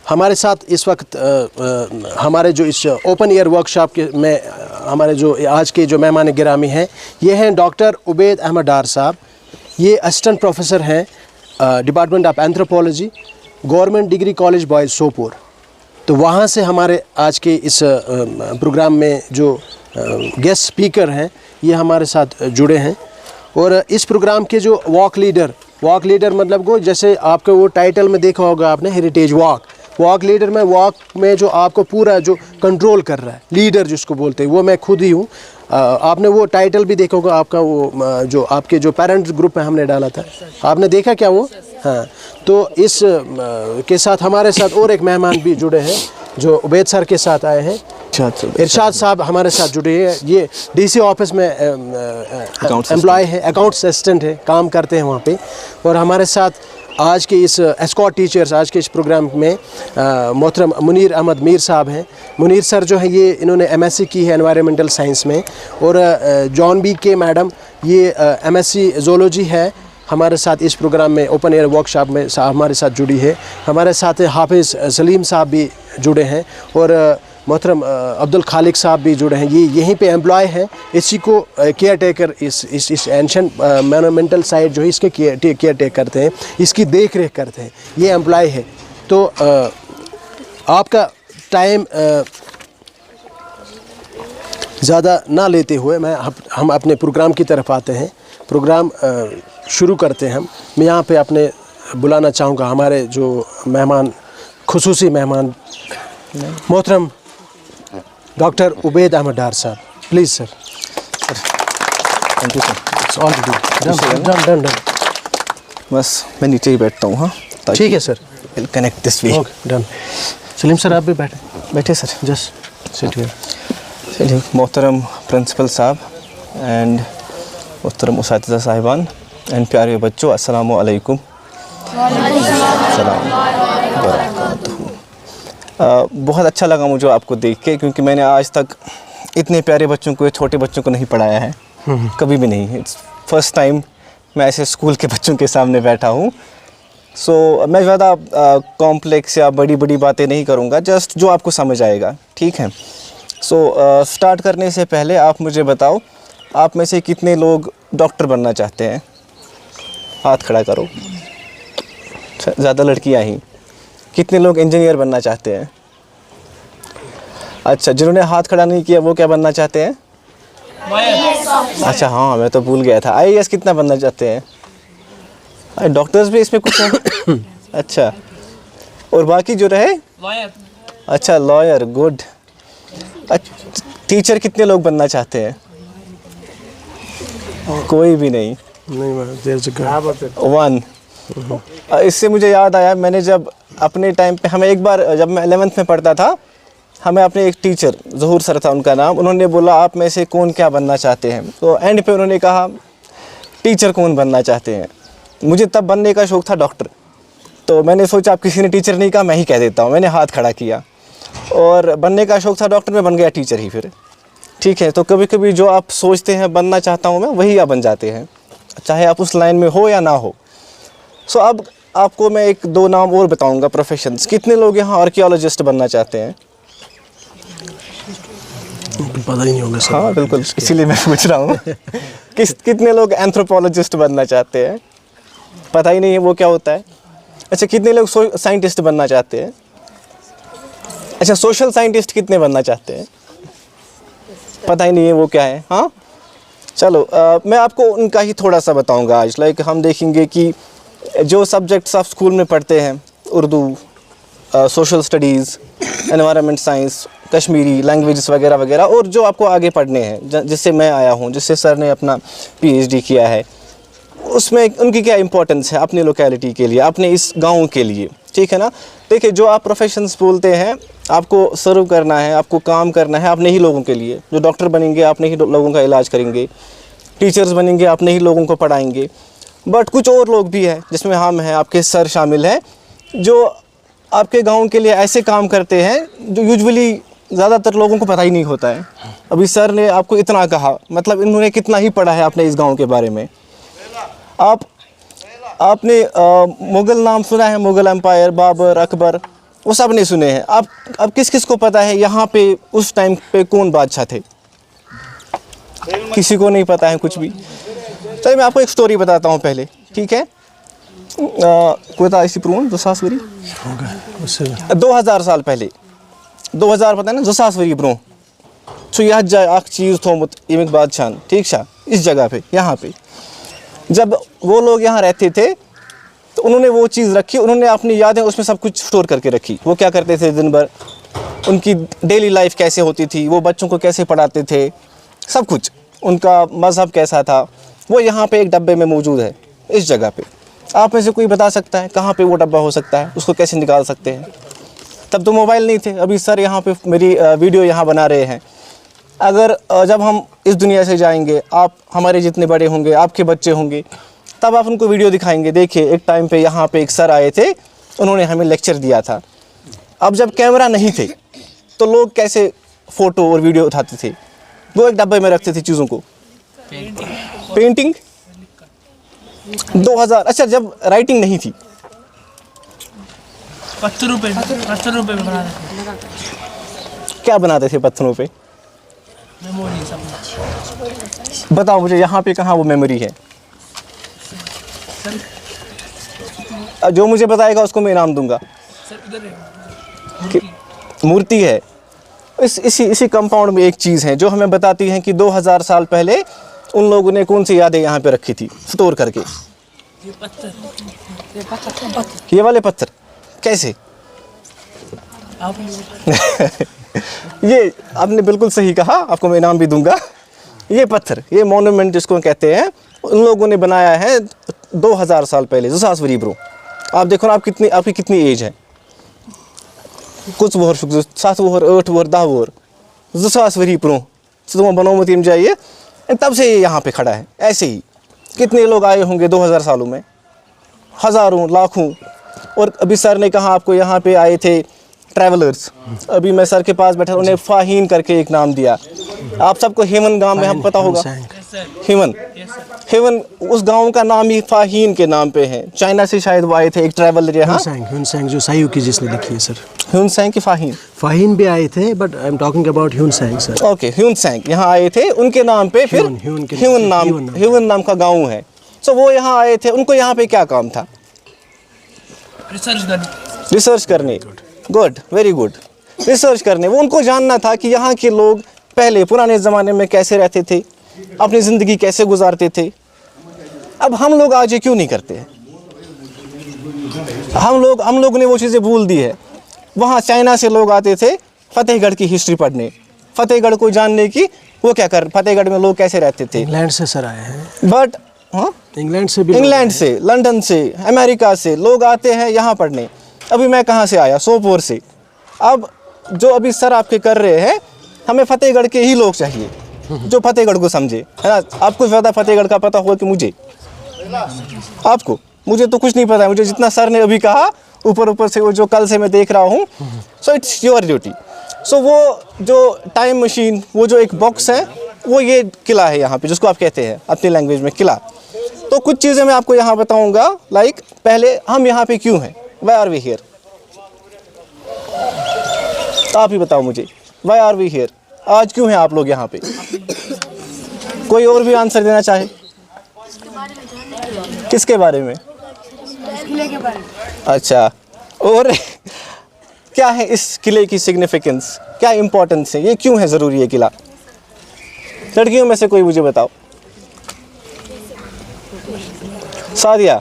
हमारे साथ इस वक्त हमारे जो इस ओपन एयर वर्कशॉप के में हमारे जो आज के जो मेहमान गिरामी हैं, ये हैं डॉक्टर उबैद अहमद डार साहब। ये असिस्टेंट प्रोफेसर हैं department of anthropology, government degree college boys Sopore. तो वहाँ से हमारे आज के इस प्रोग्राम में जो गेस्ट स्पीकर हैं, ये हमारे साथ जुड़े हैं। और इस प्रोग्राम के जो वॉक लीडर मतलब को जैसे आपको वो टाइटल में देखा होगा आपने, हेरिटेज वॉक लीडर में, वॉक में जो आपको पूरा जो कंट्रोल कर रहा है, लीडर जिसको बोलते हैं, वो मैं खुद ही हूँ। आपने वो टाइटल भी देखा होगा आपका, वो जो आपके जो पेरेंट्स ग्रुप में हमने डाला था, आपने देखा क्या वो? हाँ, तो इस के साथ हमारे साथ और एक मेहमान भी जुड़े हैं जो उबैद सर के साथ आए हैं। इरशाद साहब हमारे साथ जुड़े हैं। ये डीसी ऑफिस में एम्प्लॉय है, अकाउंट्स असिस्टेंट है, काम करते हैं वहाँ पे। और हमारे साथ आज के इस एस्कॉर्ट टीचर्स, आज के इस प्रोग्राम में मोहतरम मुनीर अहमद मीर साहब हैं। मुनीर सर जो है ये इन्होंने MSc की है एनवायरमेंटल साइंस में। और जॉन बी के मैडम ये MSc ज़ूलॉजी है, हमारे साथ इस प्रोग्राम में ओपन एयर वर्कशॉप में हमारे साथ जुड़ी है। हमारे साथ हाफिज़ सलीम साहब भी जुड़े हैं और मोहतरम अब्दुल खालिक साहब भी जुड़े हैं। ये यहीं पे एम्प्लॉय हैं, इसी को केयर टेकर इस एंशिएंट मोन्यूमेंटल साइट जो है इसके केयर टेक करते हैं, इसकी देख रेख करते हैं, ये एम्प्लॉय है। तो आपका टाइम ज़्यादा ना लेते हुए हम अपने प्रोग्राम की तरफ आते हैं। प्रोग्राम शुरू करते हैं। मैं यहाँ पे अपने बुलाना चाहूँगा हमारे जो मेहमान, खुसूसी मेहमान, मोहतरम डॉक्टर उबैद अहमद डार साहब, please sir. Thank you sir. All done. बस मैं नीचे ही बैठता हूँ। हाँ, ठीक है sir, connect this way. Okay, done. Salim sir आप भी बैठे सर, जस्ट सिट हियर। चलिए, मोहतरम प्रिंसिपल साहब एंड मोहतरम उसातिज़ा साहिबान एंड प्यारे बच्चों, अस्सलामु अलैकुम। बहुत अच्छा लगा मुझे आपको देख के, क्योंकि मैंने आज तक इतने प्यारे बच्चों को, छोटे बच्चों को नहीं पढ़ाया है, कभी भी नहीं। इट्स फर्स्ट टाइम मैं ऐसे स्कूल के बच्चों के सामने बैठा हूँ। सो मैं ज़्यादा कॉम्प्लेक्स या बड़ी बड़ी बातें नहीं करूँगा, जस्ट जो आपको समझ आएगा, ठीक है। सो स्टार्ट करने से पहले आप मुझे बताओ, आप में से कितने लोग डॉक्टर बनना चाहते हैं? हाथ खड़ा करो। ज़्यादा लड़कियाँ ही। कितने लोग इंजीनियर बनना चाहते हैं? अच्छा, जिन्होंने हाथ खड़ा नहीं किया वो क्या बनना चाहते हैं? अच्छा हाँ, मैं तो भूल गया था। IAS कितना बनना चाहते हैं? डॉक्टर्स भी इसमें कुछ हैं? अच्छा, और बाकी जो रहे? अच्छा, लॉयर, गुड। टीचर कितने लोग बनना चाहते हैं? कोई भी नहीं। वन। इससे मुझे याद आया, मैंने जब अपने टाइम पे, हमें एक बार जब मैं 11th में पढ़ता था, हमें अपने एक टीचर, ज़हूर सर था उनका नाम, उन्होंने बोला आप में से कौन क्या बनना चाहते हैं? तो एंड पे उन्होंने कहा टीचर कौन बनना चाहते हैं। मुझे तब बनने का शौक़ था डॉक्टर, तो मैंने सोचा आप किसी ने टीचर नहीं कहा, मैं ही कह देता हूँ। मैंने हाथ खड़ा किया और बनने का शौक़ था डॉक्टर, में बन गया टीचर ही फिर, ठीक है। तो कभी कभी जो आप सोचते हैं बनना चाहता हूँ मैं, वही आप बन जाते हैं, चाहे आप उस लाइन में हो या ना हो। सो अब आपको मैं एक दो नाम और बताऊंगा प्रोफेशंस। कितने लोग यहाँ आर्कियोलॉजिस्ट बनना चाहते हैं? पता ही नहीं होगा सर। हाँ बिल्कुल, इसीलिए मैं पूछ रहा हूँ। कितने लोग एंथ्रोपोलॉजिस्ट बनना चाहते हैं? पता ही नहीं है वो क्या होता है। अच्छा, कितने लोग साइंटिस्ट बनना चाहते हैं? अच्छा, सोशल साइंटिस्ट कितने बनना चाहते हैं? पता ही नहीं है वो क्या है। हाँ चलो, मैं आपको उनका ही थोड़ा सा बताऊंगा आज। लाइक हम देखेंगे कि जो सब्जेक्ट्स आप स्कूल में पढ़ते हैं, Urdu, social studies, environment science, Kashmiri languages वगैरह वगैरह, और जो आपको आगे पढ़ने हैं, जिससे मैं आया हूँ, जिससे सर ने अपना PhD किया है, उसमें उनकी क्या इंपॉर्टेंस है अपनी लोकेलिटी के लिए, अपने इस गांव के लिए, ठीक है ना। देखिए, जो आप प्रोफेशंस बोलते हैं, आपको सर्व करना है, आपको काम करना है अपने ही लोगों के लिए। जो डॉक्टर बनेंगे अपने ही लोगों का इलाज करेंगे, टीचर्स बनेंगे अपने ही लोगों को पढ़ाएंगे। बट कुछ और लोग भी हैं, जिसमें हम हैं, आपके सर शामिल हैं, जो आपके गांव के लिए ऐसे काम करते हैं जो यूजुअली ज़्यादातर लोगों को पता ही नहीं होता है। अभी सर ने आपको इतना कहा, मतलब इन्होंने कितना ही पढ़ा है अपने इस गांव के बारे में। आपने मुग़ल नाम सुना है? मुग़ल एम्पायर, बाबर, अकबर, वो सब ने सुने हैं। अब किस किस को पता है यहाँ पे उस टाइम पे कौन बादशाह थे? किसी को नहीं पता है कुछ भी। चलिए मैं आपको एक स्टोरी बताता हूँ पहले, ठीक है? कोई था इसी प्रून जो सासवरी 2000 साल पहले, 2000 पता है ना, जो सासवरी ब्रो तो यह अख चीज़ थोमुत इमिक बादशाह, ठीक है, इस जगह पे, यहाँ पे जब वो लोग यहाँ रहते थे तो उन्होंने वो चीज़ रखी, उन्होंने अपनी यादें उसमें सब कुछ स्टोर करके रखी। वो क्या करते थे दिन भर, उनकी डेली लाइफ कैसे होती थी, वो बच्चों को कैसे पढ़ाते थे, सब कुछ, उनका मज़हब कैसा था, वो यहाँ पे एक डब्बे में मौजूद है इस जगह पे। आप में से कोई बता सकता है कहाँ पे वो डब्बा हो सकता है, उसको कैसे निकाल सकते हैं? तब तो मोबाइल नहीं थे। अभी सर यहाँ पे मेरी वीडियो यहाँ बना रहे हैं। अगर जब हम इस दुनिया से जाएंगे, आप हमारे जितने बड़े होंगे, आपके बच्चे होंगे, तब आप उनको वीडियो दिखाएंगे, देखिए एक टाइम पे यहाँ पे एक सर आए थे, उन्होंने हमें लेक्चर दिया था। अब जब कैमरा नहीं थे तो लोग कैसे फ़ोटो और वीडियो उठाते थे? वो एक डब्बे में रखते थे चीज़ों को। पेंटिंग 2000, अच्छा जब राइटिंग नहीं थी, पत्थरों पे बनाते क्या बनाते थे पत्थरों पे? मेमोरी सब। बताओ मुझे यहाँ पे कहाँ वो मेमोरी है? जो मुझे बताएगा उसको मैं इनाम दूंगा। सर इधर मूर्ति है। इसी कंपाउंड में एक चीज़ है जो हमें बताती है कि 2000 साल पहले उन लोगों ने कौन सी यादें यहाँ पे रखी थी स्टोर करके। ये पत्थर, ये वाले पत्थर कैसे? आप ये आपने बिल्कुल सही कहा, आपको मैं इनाम भी दूंगा। ये पत्थर, ये मॉन्यूमेंट जिसको कहते हैं, उन लोगों ने बनाया है 2000 साल पहले। जो सासवरी ब्रो, आप देखो ना, आपकी कितनी एज है? कुछ वोर 7 वोर 8 वोर 10 वोर जो सासवरी ब्रो तो बनोमत यम जाइए, तब से ये यहाँ पे खड़ा है। ऐसे ही कितने लोग आए होंगे 2000 सालों में, हज़ारों लाखों। और अभी सर ने कहा आपको यहाँ पे आए थे ट्रैवलर्स। अभी मैं सर के पास बैठा, उन्हें फाहीन करके एक नाम दिया। आप सबको हेवन गांव में हम पता होगा, हेवन उस गांव का नाम ही फाहीन के नाम पे है। चाइना से शायद वो आए थे एक ट्रैवलर यहाँ, ह्यूनसैंग जो सायुकी जिसने लिखी है सर। ह्यूनसैंग की फाहीन, फाहीन भी आए थे, but I am talking about Hiuen Tsang sir. Okay, Hiuen Tsang यहाँ आए थे, उनके नाम पे फिर ह्यून नाम का गाँव है। तो वो यहाँ आए थे, उनको यहाँ पे क्या काम था? रिसर्च करने। गुड, वेरी गुड, रिसर्च करने। वो उनको जानना था कि यहाँ के लोग पहले पुराने ज़माने में कैसे रहते थे, अपनी ज़िंदगी कैसे गुजारते थे। अब हम लोग आज ये क्यों नहीं करते हैं? हम लोग ने वो चीज़ें भूल दी है। वहाँ चाइना से लोग आते थे फतेहगढ़ की हिस्ट्री पढ़ने, फतेहगढ़ को जानने की। वो क्या कर, फतेहगढ़ में लोग कैसे रहते थे? इंग्लैंड से सर आए हैं। बट हाँ, इंग्लैंड से भी, इंग्लैंड से, लंदन से, अमेरिका से लोग आते हैं यहाँ पढ़ने। अभी मैं कहाँ से आया? सोपोर से। अब जो अभी सर आपके कर रहे हैं, हमें फतेहगढ़ के ही लोग चाहिए जो फतेहगढ़ को समझे, है ना? आपको ज़्यादा फतेहगढ़ का पता होगा कि मुझे? आपको? मुझे तो कुछ नहीं पता है। मुझे जितना सर ने अभी कहा ऊपर से, वो जो कल से मैं देख रहा हूँ, सो इट्स योर ड्यूटी। सो वो जो टाइम मशीन, वो जो एक बॉक्स है, वो ये किला है यहाँ पे, जिसको आप कहते हैं अपनी लैंग्वेज में किला। तो कुछ चीज़ें मैं आपको यहाँ बताऊँगा, लाइक पहले हम यहाँ पे क्यों हैं? Why are we here? आप ही बताओ मुझे, वाई आर वी हियर? आज क्यों हैं आप लोग यहाँ पे? कोई और भी आंसर देना चाहे? किसके बारे में? अच्छा, और क्या है इस किले की सिग्निफिकेंस, क्या इम्पोर्टेंस है, ये क्यों है ज़रूरी है किला? लड़कियों में से कोई मुझे बताओ। सादिया,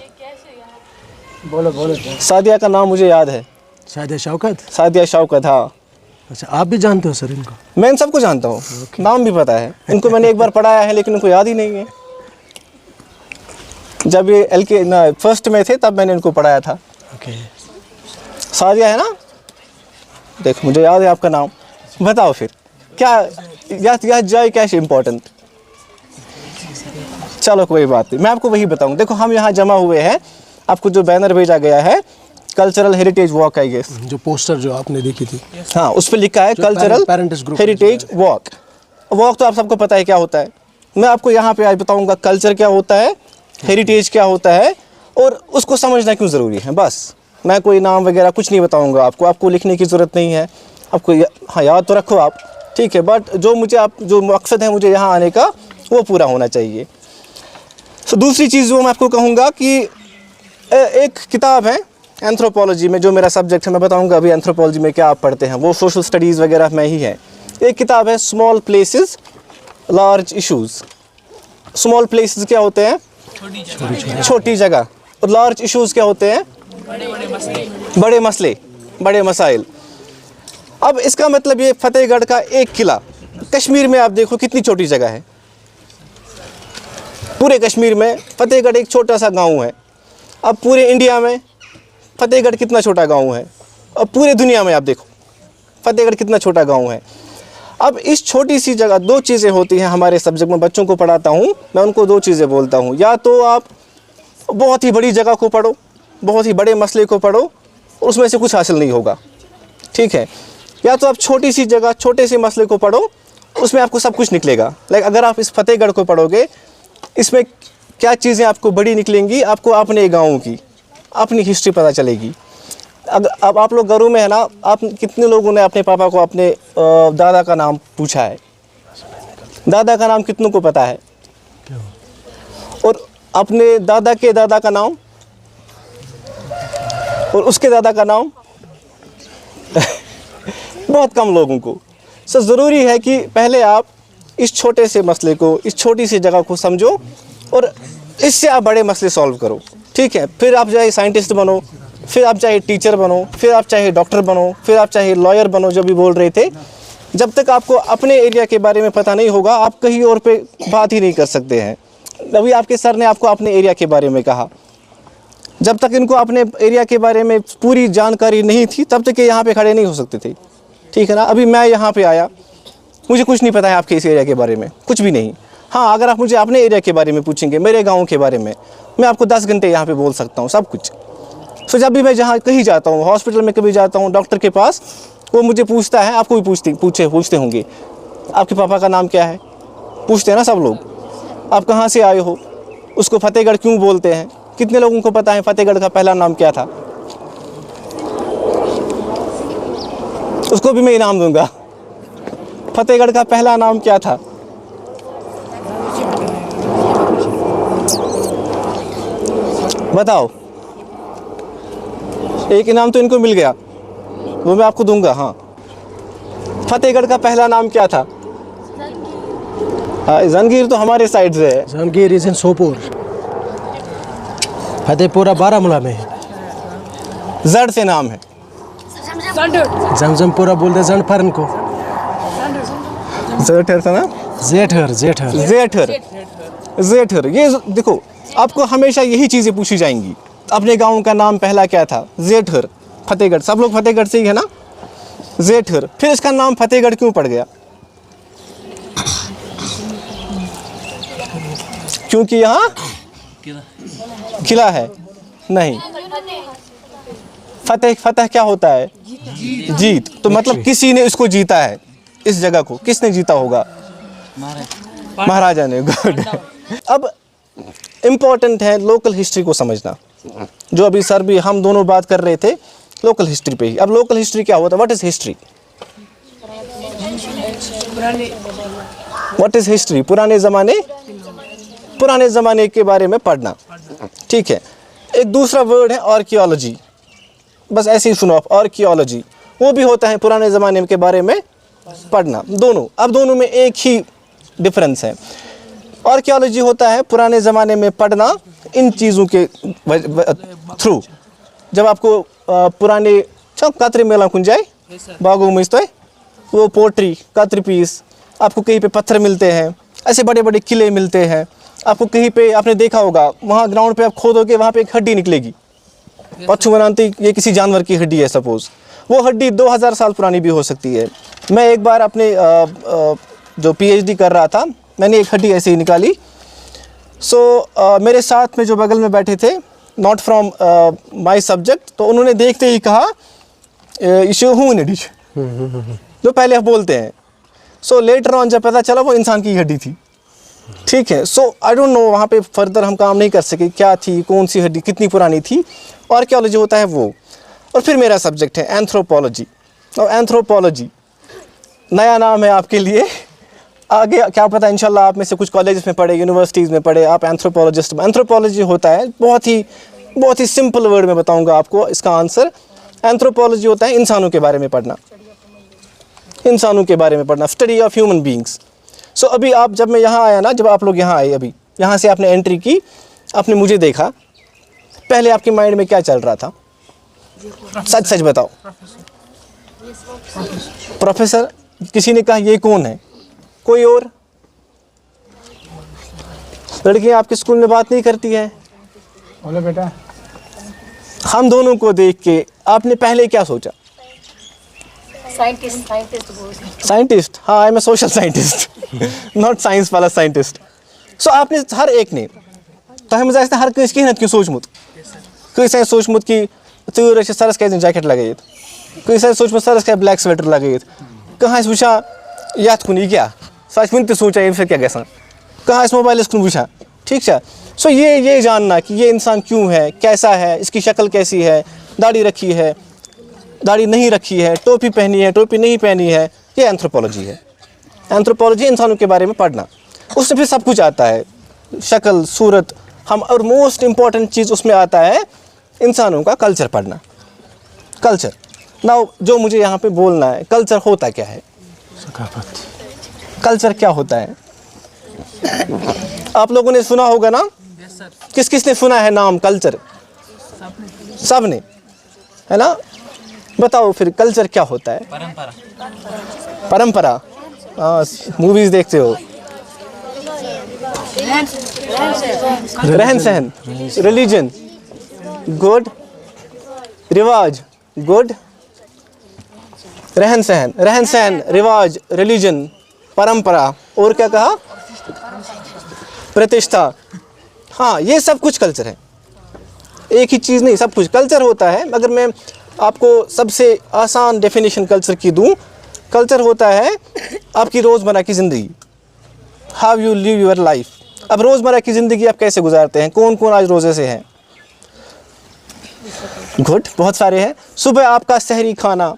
बोलो। सादिया का नाम मुझे याद है। सादिया शौकत। सादिया शौकत, हाँ। अच्छा, आप भी जानते हो सर इनको? मैं इन सबको जानता हूँ, नाम भी पता है इनको। मैंने एक बार पढ़ाया है लेकिन इनको याद ही नहीं है। जब ये फर्स्ट में थे तब मैंने इनको पढ़ाया था। ओके। सादिया है ना? देख, मुझे याद है आपका नाम। बताओ फिर क्या यह जय कैसे इम्पोर्टेंट? चलो कोई बात नहीं, मैं आपको वही बताऊँ। देखो, हम यहाँ जमा हुए हैं, आपको जो बैनर भेजा गया है cultural heritage walk, I guess, जो पोस्टर जो आपने देखी थी, हाँ, उस पर लिखा है कल्चरल हेरिटेज वॉक। वॉक तो आप सबको पता है क्या होता है। मैं आपको यहाँ पे आज बताऊँगा कल्चर क्या होता है, हेरिटेज क्या होता है, और उसको समझना क्यों ज़रूरी है। बस मैं कोई नाम वगैरह कुछ नहीं बताऊंगा आपको, आपको लिखने की ज़रूरत नहीं है, आपको हाँ याद तो रखो आप, ठीक है, बट जो मकसद है मुझे यहाँ आने का वो पूरा होना चाहिए। तो दूसरी चीज़ वो मैं आपको कहूँगा कि एक किताब है एंथ्रोपोलॉजी में, जो मेरा सब्जेक्ट है, मैं बताऊँगा अभी एंथ्रोपोलॉजी में क्या आप पढ़ते हैं, वो सोशल स्टडीज़ वगैरह में ही है। एक किताब है small places large issues. Small places क्या होते हैं? छोटी जगह। और लार्ज इश्यूज़ क्या होते हैं? बड़े मसले, बड़े मसाइल। अब इसका मतलब ये फतेहगढ़ का एक किला, कश्मीर में आप देखो कितनी छोटी जगह है, पूरे कश्मीर में फतेहगढ़ एक छोटा सा गांव है। अब पूरे इंडिया में फतेहगढ़ कितना छोटा गांव है, अब पूरे दुनिया में आप देखो फतेहगढ़ कितना छोटा गांव है। अब इस छोटी सी जगह दो चीज़ें होती हैं हमारे सब्जेक्ट में, बच्चों को पढ़ाता हूँ मैं, उनको दो चीज़ें बोलता हूँ, या तो आप बहुत ही बड़ी जगह को पढ़ो, बहुत ही बड़े मसले को पढ़ो, उसमें से कुछ हासिल नहीं होगा, ठीक है, या तो आप छोटी सी जगह छोटे से मसले को पढ़ो, उसमें आपको सब कुछ निकलेगा। लाइक अगर आप इस फतेहगढ़ को पढ़ोगे, इसमें क्या चीज़ें आपको बड़ी निकलेंगी, आपको अपने गाँव की अपनी हिस्ट्री पता चलेगी। अब आप लोग घरों में है ना, आप कितने लोगों ने अपने पापा को अपने दादा का नाम पूछा है? दादा का नाम कितनों को पता है? और अपने दादा के दादा का नाम और उसके दादा का नाम बहुत कम लोगों को। सो ज़रूरी है कि पहले आप इस छोटे से मसले को, इस छोटी सी जगह को समझो और इससे आप बड़े मसले सॉल्व करो, ठीक है। फिर आप चाहे साइंटिस्ट बनो, फिर आप चाहे टीचर बनो, फिर आप चाहे डॉक्टर बनो, फिर आप चाहे लॉयर बनो, जो भी बोल रहे थे, जब तक आपको अपने एरिया के बारे में पता नहीं होगा, आप कहीं और पे बात ही नहीं कर सकते हैं। अभी आपके सर ने आपको अपने एरिया के बारे में कहा, जब तक इनको अपने एरिया के बारे में पूरी जानकारी नहीं थी, तब तक ये यहाँ पे खड़े नहीं हो सकते थे, ठीक है ना। अभी मैं यहाँ पे आया, मुझे कुछ नहीं पता है आपके इस एरिया के बारे में, कुछ भी नहीं। हाँ, अगर आप मुझे अपने एरिया के बारे में पूछेंगे, मेरे गाँव के बारे में, मैं आपको 10 घंटे यहाँ पे बोल सकता हूँ सब कुछ। तो जब भी मैं जहाँ कहीं जाता हूँ, हॉस्पिटल में कभी जाता हूँ, डॉक्टर के पास, वो मुझे पूछता है, आपको भी पूछते होंगे, आपके पापा का नाम क्या है? पूछते हैं ना सब लोग। आप कहाँ से आए हो? उसको फतेहगढ़ क्यों बोलते हैं? कितने लोगों को पता है फतेहगढ़ का पहला नाम क्या था? उसको भी मैं इनाम दूंगा। फतेहगढ़ का पहला नाम क्या था? बताओ। एक इनाम तो इनको मिल गया, वो मैं आपको दूंगा। हाँ, फतेहगढ़ का पहला नाम क्या था? जंगीर तो हमारे साइड से है। जंगीर इज इन सोपोर, फतेहपुरा बारामूला में है। जड़ से नाम है। जमजमपुरा बोलते हैं जंडफरन को। जेठर था ना? जेठर जेठर जेठर जेठर। ये देखो, आपको हमेशा यही चीज़ें पूछी जाएंगी। अपने गांव का नाम पहला क्या था? जेठर। फतेहगढ़, सब लोग फतेहगढ़ से ही है ना? जेठर। फिर इसका नाम फतेहगढ़ क्यों पड़ गया? क्योंकि यहाँ किला है? नहीं। फतेह क्या होता है? जीत। तो मतलब किसी ने इसको जीता है, इस जगह को किसने जीता होगा? महाराजा ने। गुड। अब इम्पोर्टेंट है लोकल हिस्ट्री को समझना, जो अभी सर भी हम दोनों बात कर रहे थे लोकल हिस्ट्री पे ही। अब लोकल हिस्ट्री क्या होता है? What is history? What is history? पुराने ज़माने के बारे में पढ़ना, ठीक है। एक दूसरा वर्ड है आर्कियोलॉजी, बस ऐसे ही सुनो आप, आर्कियोलॉजी। वो भी होता है पुराने ज़माने के बारे में पढ़ना। दोनों, अब दोनों में एक ही डिफरेंस है। आर्कियोलॉजी होता है पुराने ज़माने में पढ़ना इन चीज़ों के थ्रू। जब आपको पुराने कातरी मेला कुन जाए बागों में तो वो पोट्री कातरी पीस, आपको कहीं पे पत्थर मिलते हैं, ऐसे बड़े बड़े किले मिलते हैं। आपको कहीं पे आपने देखा होगा, वहाँ ग्राउंड पे आप खोदोगे, वहाँ पे एक हड्डी निकलेगी, पच्छू बनाती, ये किसी जानवर की हड्डी है सपोज़। वो हड्डी 2000 साल पुरानी भी हो सकती है। मैं एक बार अपने जो PhD कर रहा था, मैंने एक हड्डी ऐसे ही निकाली। मेरे साथ में जो बगल में बैठे थे, नॉट फ्रॉम माय सब्जेक्ट, तो उन्होंने देखते ही कहा इशू हूँ डिश, जो पहले आप बोलते हैं। लेटर ऑन जब पता चला वो इंसान की हड्डी थी, ठीक है। आई डोंट नो, वहाँ पे फर्दर हम काम नहीं कर सके क्या थी, कौन सी हड्डी कितनी पुरानी थी। आर्कियोलॉजी होता है वो। और फिर मेरा सब्जेक्ट है एंथ्रोपोलॉजी। और एंथ्रोपोलॉजी नया नाम है आपके लिए, आगे क्या पता इंशाल्लाह आप में से कुछ कॉलेजेस में पढ़े, यूनिवर्सिटीज़ में पढ़े, आप एंथ्रोपोलॉजिस्ट। एंथ्रोपोलॉजी होता है, बहुत ही सिंपल वर्ड में बताऊंगा आपको इसका आंसर। एंथ्रोपोलॉजी होता है इंसानों के बारे में पढ़ना, इंसानों के बारे में पढ़ना, स्टडी ऑफ ह्यूमन बींग्स। सो अभी आप जब मैं यहाँ आया ना, जब आप लोग यहाँ आए, अभी यहाँ से आपने एंट्री की, आपने मुझे देखा, पहले आपके माइंड में क्या चल रहा था? सच सच बताओ। प्रोफेसर, किसी ने कहा ये कौन है? कोई और? लड़कियां आपके स्कूल में बात नहीं करती है? बोलो बेटा। हम दोनों को देख के आपने पहले क्या सोचा? साइंटिस्ट। हाँ, I am a social scientist, not science वाला साइंटिस्ट। सो आपने हर एक ने तो हम जाए हर कहीं कह क्यों सोचमुत, कहीं सोचमुत कि चूर सरस क्या जैकेट लगे, कहीं सोचमुत सरस क्या ब्लैक स्वेटर लगे, कहाँ वुचा ये कुन क्या सच वन सोचा अमे क्या गसान, कहाँ मोबाइल कुन वुचा। ठीक है। सो ये जानना कि ये इंसान क्यों है, कैसा है, इसकी शक्ल कैसी है, दाढ़ी रखी है, दाढ़ी नहीं रखी है, टोपी पहनी है, टोपी नहीं पहनी है, ये एंथ्रोपोलॉजी है। एंथ्रोपोलॉजी इंसानों के बारे में पढ़ना, उससे फिर सब कुछ आता है, शक्ल, सूरत, हम, और मोस्ट इम्पॉर्टेंट चीज़ उसमें आता है इंसानों का कल्चर पढ़ना। कल्चर नाउ जो मुझे यहाँ पे बोलना है, कल्चर होता क्या है? कल्चर क्या होता है? आप लोगों ने सुना होगा ना, किस किसने सुना है नाम कल्चर? सब ने, है ना? बताओ फिर कल्चर क्या होता है? परंपरा। हाँ, मूवीज देखते हो। रहन सहन, रिलीजन, गुड। रिवाज, गुड। रहन सहन, रिवाज, रिलीजन, परंपरा, और क्या कहा? प्रतिष्ठा। हाँ, ये सब कुछ कल्चर है, एक ही चीज़ नहीं, सब कुछ कल्चर होता है। अगर मैं आपको सबसे आसान डेफिनेशन कल्चर की दूं, कल्चर होता है आपकी रोज़मर्रा की ज़िंदगी, how you live your life. अब रोज़मर्रा की ज़िंदगी आप कैसे गुजारते हैं? कौन कौन आज रोज़े से हैं? गुड, बहुत सारे हैं। सुबह आपका सहरी खाना,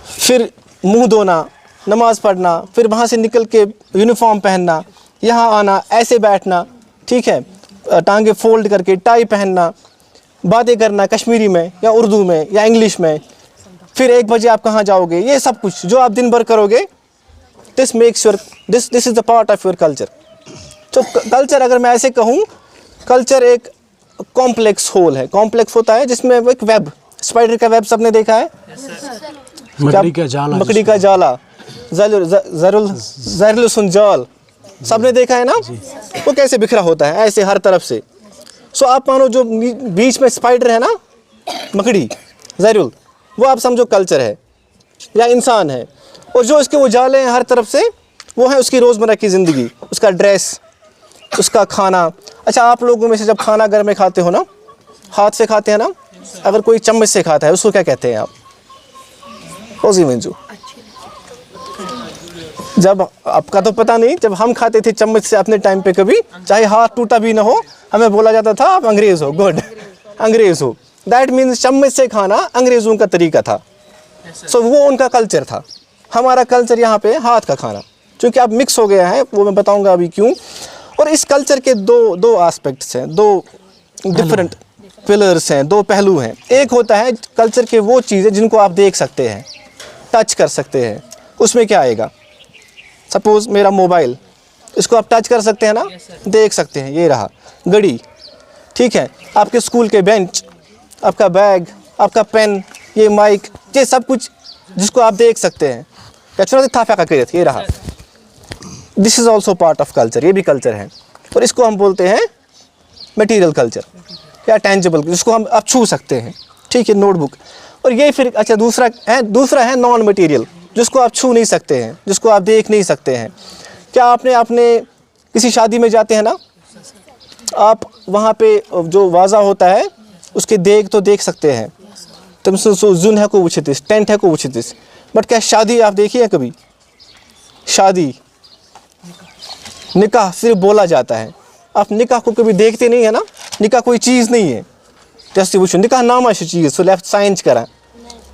फिर मुंह धोना, नमाज़ पढ़ना, फिर वहाँ से निकल के यूनिफॉर्म पहनना, यहाँ आना, ऐसे बैठना, ठीक है, टांगे फोल्ड करके, टाई पहनना, बातें करना कश्मीरी में या उर्दू में या इंग्लिश में, फिर 1 बजे आप कहाँ जाओगे, ये सब कुछ जो आप दिन भर करोगे, this makes your this is the part of your culture. तो कल्चर, अगर मैं ऐसे कहूँ, कल्चर एक कॉम्प्लेक्स होल है। कॉम्प्लेक्स होता है जिसमें एक वेब, स्पाइडर का वेब सबने देखा है? मकड़ी का जाला, मकड़ी का जाला, जरुल जाल, सबने देखा है ना? वो कैसे बिखरा होता है, ऐसे हर तरफ से। सो आप मानो जो बीच में स्पाइडर है ना, मकड़ी, जरुल, वो आप समझो कल्चर है या इंसान है। और जो इसके वो जाले हैं हर तरफ से, वो है उसकी रोज़मर्रा की ज़िंदगी, उसका ड्रेस, उसका खाना। अच्छा, आप लोगों में से जब खाना घर में खाते हो ना, हाथ से खाते हैं ना, अगर कोई चम्मच से खाता है उसको क्या कहते हैं आप? ओजी मंजू। जब आपका तो पता नहीं, जब हम खाते थे चम्मच से अपने टाइम पे, कभी चाहे हाथ टूटा भी ना हो, हमें बोला जाता था आप अंग्रेज़ हो। गुड, अंग्रेज़ हो, दैट मीन्स चम्मच से खाना अंग्रेज़ों का तरीका था। सो वो उनका कल्चर था। हमारा कल्चर यहाँ पे हाथ का खाना, क्योंकि अब मिक्स हो गया है, वो मैं बताऊँगा अभी क्यों। और इस कल्चर के दो एस्पेक्ट्स हैं, 2 डिफरेंट पिलर्स हैं, 2 पहलू हैं। एक होता है कल्चर के वो चीज़ें जिनको आप देख सकते हैं, टच कर सकते हैं। उसमें क्या आएगा? सपोज़ मेरा मोबाइल, इसको आप टच कर सकते हैं ना, देख सकते हैं, ये रहा घड़ी, ठीक है। आपके स्कूल के बेंच, आपका बैग, आपका पेन, ये माइक, ये सब कुछ जिसको आप देख सकते हैं, ये रहा। This is also part of culture, ये भी कल्चर है। और इसको हम बोलते हैं मटेरियल कल्चर या टेंजिबल, जिसको हम आप छू सकते हैं, ठीक है, नोटबुक। और ये फिर अच्छा दूसरा है नॉन मटेरियल, जिसको आप छू नहीं सकते हैं, जिसको आप देख नहीं सकते हैं। क्या आपने किसी शादी में जाते हैं ना, आप वहाँ पे जो वाजा होता है उसके देख सकते हैं, तुम जुन है को वुचितिस, टेंट है को वुचितिस। बट क्या शादी आप देखिए है कभी? शादी, निकाह सिर्फ बोला जाता है, आप निकाह को कभी देखते नहीं है ना। निकाह कोई चीज़ नहीं है, जैसे वो निकाह नामा चीज़ सो लेफ्ट साइंस करा,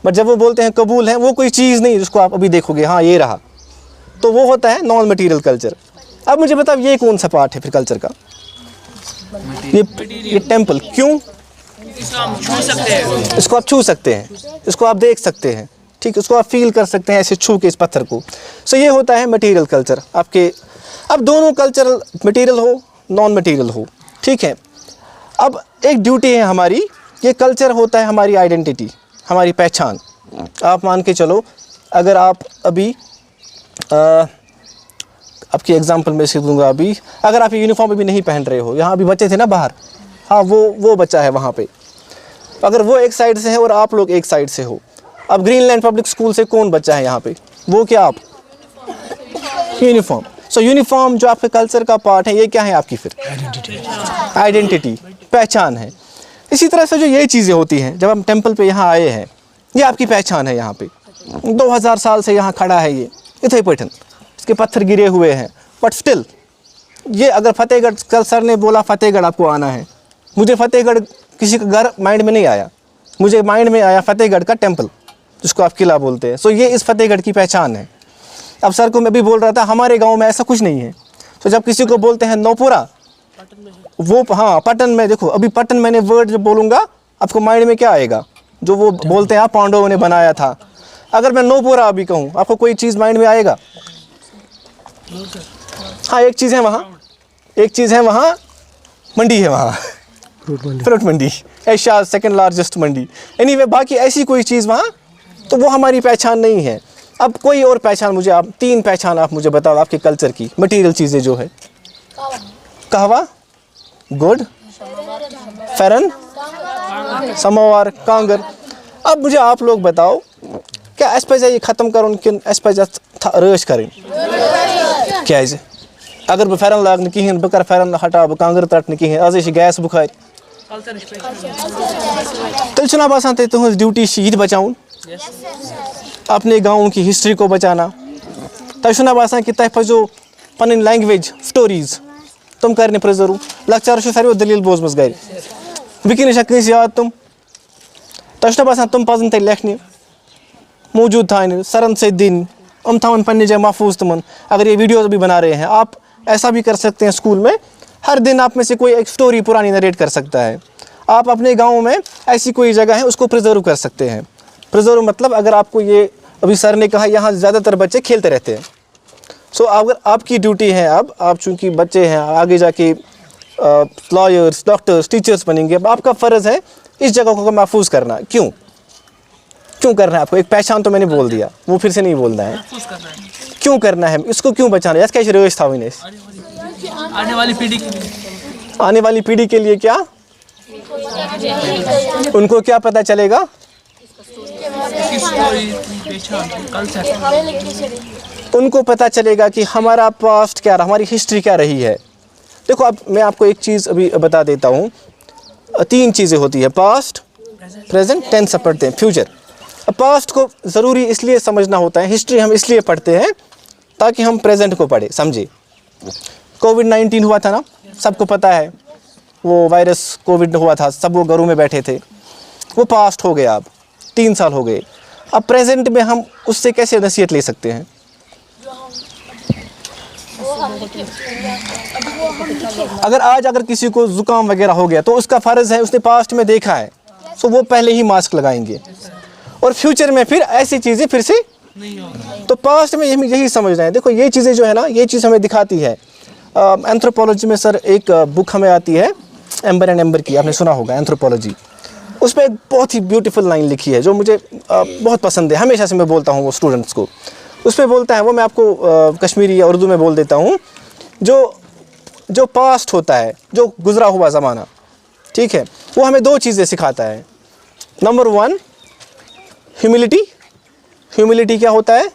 बट जब वो बोलते हैं कबूल है, वो कोई चीज़ नहीं जिसको आप अभी देखोगे हाँ ये रहा, तो वो होता है नॉन मटेरियल कल्चर। अब मुझे बताओ ये कौन सा पार्ट है फिर कल्चर का? ये टेम्पल। क्यों? इसको हम छू सकते हैं, इसको आप छू सकते हैं, इसको आप देख सकते हैं, ठीक, इसको आप फील कर सकते हैं ऐसे छू के इस पत्थर को। सो ये होता है मटेरियल कल्चर आपके। अब दोनों कल्चरल, मटेरियल हो नॉन मटेरियल हो, ठीक है। अब एक ड्यूटी है हमारी, ये कल्चर होता है हमारी आइडेंटिटी, हमारी पहचान। आप मान के चलो, अगर आप अभी आपकी एग्जांपल में से दूंगा, अभी अगर आप ये यूनिफॉर्म अभी नहीं पहन रहे हो, यहाँ अभी बच्चे थे ना बाहर, हाँ वो बच्चा है वहाँ पे, अगर वो एक साइड से है और आप लोग एक साइड से हो, अब ग्रीनलैंड पब्लिक स्कूल से कौन बच्चा है यहाँ पे? वो क्या आप? यूनिफॉर्म। सो यूनिफॉर्म जो आपके कल्चर का पार्ट है, ये क्या है आपकी फिर? आइडेंटिटी, पहचान है। इसी तरह से जो ये चीज़ें होती हैं, जब हम टेम्पल पे यहाँ आए हैं, ये आपकी पहचान है। यहाँ पे 2000 साल से यहाँ खड़ा है ये इथे पैठन, इसके पत्थर गिरे हुए हैं, बट स्टिल ये अगर फतेहगढ़, कल सर ने बोला फतेहगढ़ आपको आना है, मुझे फतेहगढ़ किसी का घर माइंड में नहीं आया, मुझे माइंड में आया फतेहगढ़ का टेम्पल, जिसको आप किला बोलते हैं। सो ये इस फतेहगढ़ की पहचान है। अब सर को मैं भी बोल रहा था, हमारे गांव में ऐसा कुछ नहीं है। तो जब किसी को बोलते हैं नौपुरा, वो हाँ पटन में, देखो अभी पटन मैंने वर्ड जब बोलूँगा आपको माइंड में क्या आएगा? जो वो बोलते हैं पांडवों ने बनाया था। अगर मैं नौपुरा अभी कहूँ, आपको कोई चीज़ माइंड में आएगा? हाँ एक चीज़ है वहाँ, एक चीज़ है वहाँ, मंडी है वहाँ, फ्रूट मंडी, एशिया सेकंड लार्जेस्ट मंडी। एनीवे बाकी ऐसी कोई चीज़ वहाँ, तो वो हमारी पहचान नहीं है। अब कोई और पहचान मुझे आप, 3 पहचान आप मुझे बताओ आपके कल्चर की, मटेरियल चीज़ें जो है। कहवा, गुड़, फेरन, समोवार, कांगर। अब मुझे आप लोग बताओ, क्या एस पे ये ख़त्म करूँ कि एस पे रश करें? क्या अगर बह फेरन लाग कहें, बह कर फेरन हटा, बह कांगर तट कहें, आज गैस बुखार, तेल चुना बसान तुज ड्यूटी यह बचाउन, अपने गाँव की हिस्ट्री को बचाना। तुम बसान कि तुम पो पन लैंग्वेज स्टोरीज तुम कर प्रिजर्व। लक्चार सारे दलील बोजम गर, वनकस कंस याद तुम बसान तुम पजन ते लेखन, मौजूद थाने, सरन से दिन थावन पन्ने जगह महफूज तुमन। अगर ये वीडियोस भी बना रहे हैं, आप ऐसा भी कर सकते हैं, स्कूल में हर दिन आप में से कोई एक स्टोरी पुरानी नरेट कर सकता है। आप अपने गांव में ऐसी कोई जगह है उसको प्रिजर्व कर सकते हैं। प्रिजर्व मतलब, अगर आपको ये अभी सर ने कहा यहाँ ज़्यादातर बच्चे खेलते रहते हैं, सो अगर आपकी ड्यूटी है, अब आप चूँकि बच्चे हैं, आगे जाके लॉयर्स, डॉक्टर्स, टीचर्स बनेंगे, अब आपका फ़र्ज़ है इस जगह को महफूज करना। क्यों करना है आपको? एक पहचान तो मैंने बोल दिया, वो फिर से नहीं बोलना है। क्यों करना है इसको, क्यों बचाना है? कैसे रोज था आने वाली पीढ़ी के लिए, आने वाली पीढ़ी के लिए क्या उनको क्या पता चलेगा? उनको पता चलेगा कि हमारा पास्ट क्या रहा, हमारी हिस्ट्री क्या रही है। देखो अब मैं आपको एक चीज़ अभी बता देता हूँ, 3 चीज़ें होती है, पास्ट, प्रेजेंट, टेंस पढ़ते हैं, फ्यूचर। अब पास्ट को ज़रूरी इसलिए समझना होता है, हिस्ट्री हम इसलिए पढ़ते हैं ताकि हम प्रेजेंट को पढ़े समझे। कोविड-19 हुआ था ना, सबको पता है, वो वायरस कोविड हुआ था, सब वो घरों में बैठे थे, वो पास्ट हो गया, अब 3 साल हो गए। अब प्रेजेंट में हम उससे कैसे नसीहत ले सकते हैं? अगर किसी को ज़ुकाम वगैरह हो गया तो उसका फ़र्ज़ है, उसने पास्ट में देखा है, तो वो पहले ही मास्क लगाएंगे, और फ्यूचर में फिर ऐसी चीज़ें फिर से नहीं होगी। तो पास्ट में यही समझना है। देखो ये चीज़ें जो है ना, ये चीज़ हमें दिखाती है। एंथ्रोपोलॉजी में सर एक बुक हमें आती है, एम्बर एंड एम्बर की, आपने सुना होगा एंथ्रोपोलॉजी। उस पर एक बहुत ही ब्यूटीफुल लाइन लिखी है जो मुझे बहुत पसंद है, हमेशा से मैं बोलता हूँ वो स्टूडेंट्स को। उस पर बोलता है, वो मैं आपको कश्मीरी या उर्दू में बोल देता हूँ, जो पास्ट होता है, जो गुज़रा हुआ ज़माना, ठीक है, वो हमें 2 चीज़ें सिखाता है। नंबर 1 ह्यूमिलिटी क्या होता है?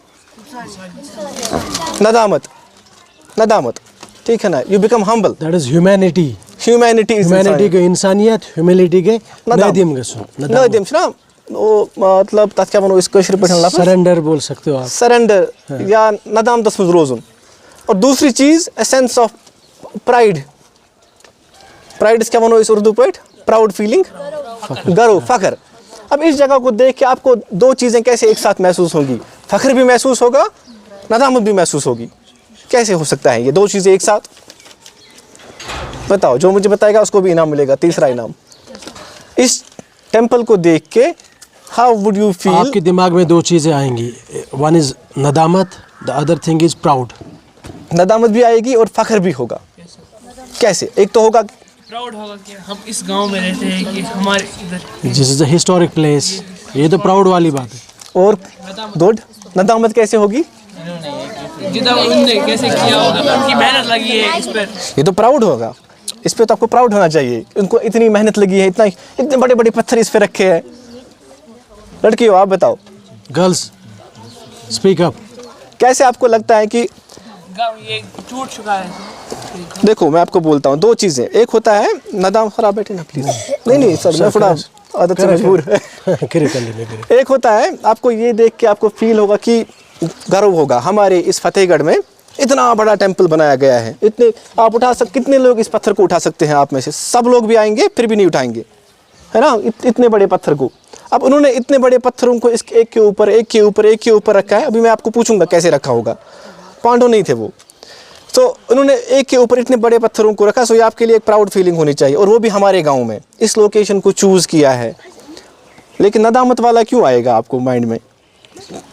नदामत, ठीक है ना, you become humble, that is humanity के इंसानियत, ह्यूमिलिटी के नदीम ना, वो मतलब तथ क्या वनो इस कशर पे लफ्ज़ सरेंडर बोल सकते हो आप, सरेंडर या नदाम तस्मज रोज़ुन। और दूसरी चीज़ ए सेंस ऑफ प्राइड क्या वनो इस उर्दू पे, प्राउड फीलिंग, गर्व, फख्र। अब इस जगह को देख के आपको दो चीज़ें कैसे एक साथ महसूस होंगी? फख्र भी महसूस होगा, नदामत भी महसूस होगी। कैसे हो सकता है ये दो चीज़ें एक साथ? बताओ, जो मुझे बताएगा उसको भी इनाम मिलेगा, तीसरा इनाम। इस टेम्पल को देख के हाउ वुड यू फील? आपके दिमाग में दो चीज़ें आएंगी, वन इज़ नदामत, the other thing is proud. नदामत भी आएगी और फख्र भी होगा। कैसे? एक तो होगा प्राउड होगा कि हम इस गांव में रहते हैं, कि हमारे इधर this is the historic place, ये तो प्राउड वाली बात है। और गुड नदामत कैसे होगी? जितना उन्होंने कैसे किया होगा, उनकी मेहनत लगी है इस पर। ये तो प्राउड होगा, इस पे तो आपको प्राउड होना चाहिए। उनको इतनी मेहनत लगी है, इतने बड़े बड़े पत्थर इस पे रखे हैं। लड़की हो आप, बताओ गर्ल्स स्पीक अप। कैसे आपको लगता है कि गांव ये टूट चुका है? देखो मैं आपको बोलता हूँ दो चीज़ें। एक होता है नदाम, खराब बैठे ना प्लीज़। नहीं सर, मैं थोड़ा आदत से मजबूर। एक होता है आपको ये देख के आपको फील होगा कि गर्व होगा, हमारे इस फतेहगढ़ में इतना बड़ा टेम्पल बनाया गया है। इतने आप कितने लोग इस पत्थर को उठा सकते हैं? आप में से सब लोग भी आएंगे फिर भी नहीं उठाएंगे, है ना, इतने बड़े पत्थर को। अब उन्होंने इतने बड़े पत्थरों को इसके एक के ऊपर एक के ऊपर एक के ऊपर रखा है। अभी मैं आपको पूछूंगा कैसे रखा होगा, पांडव नहीं थे वो, तो उन्होंने एक के ऊपर इतने बड़े पत्थरों को रखा। सो ये आपके लिए एक प्राउड फीलिंग होनी चाहिए, और वो भी हमारे गांव में इस लोकेशन को चूज़ किया है। लेकिन नदामत वाला क्यों आएगा आपको माइंड में?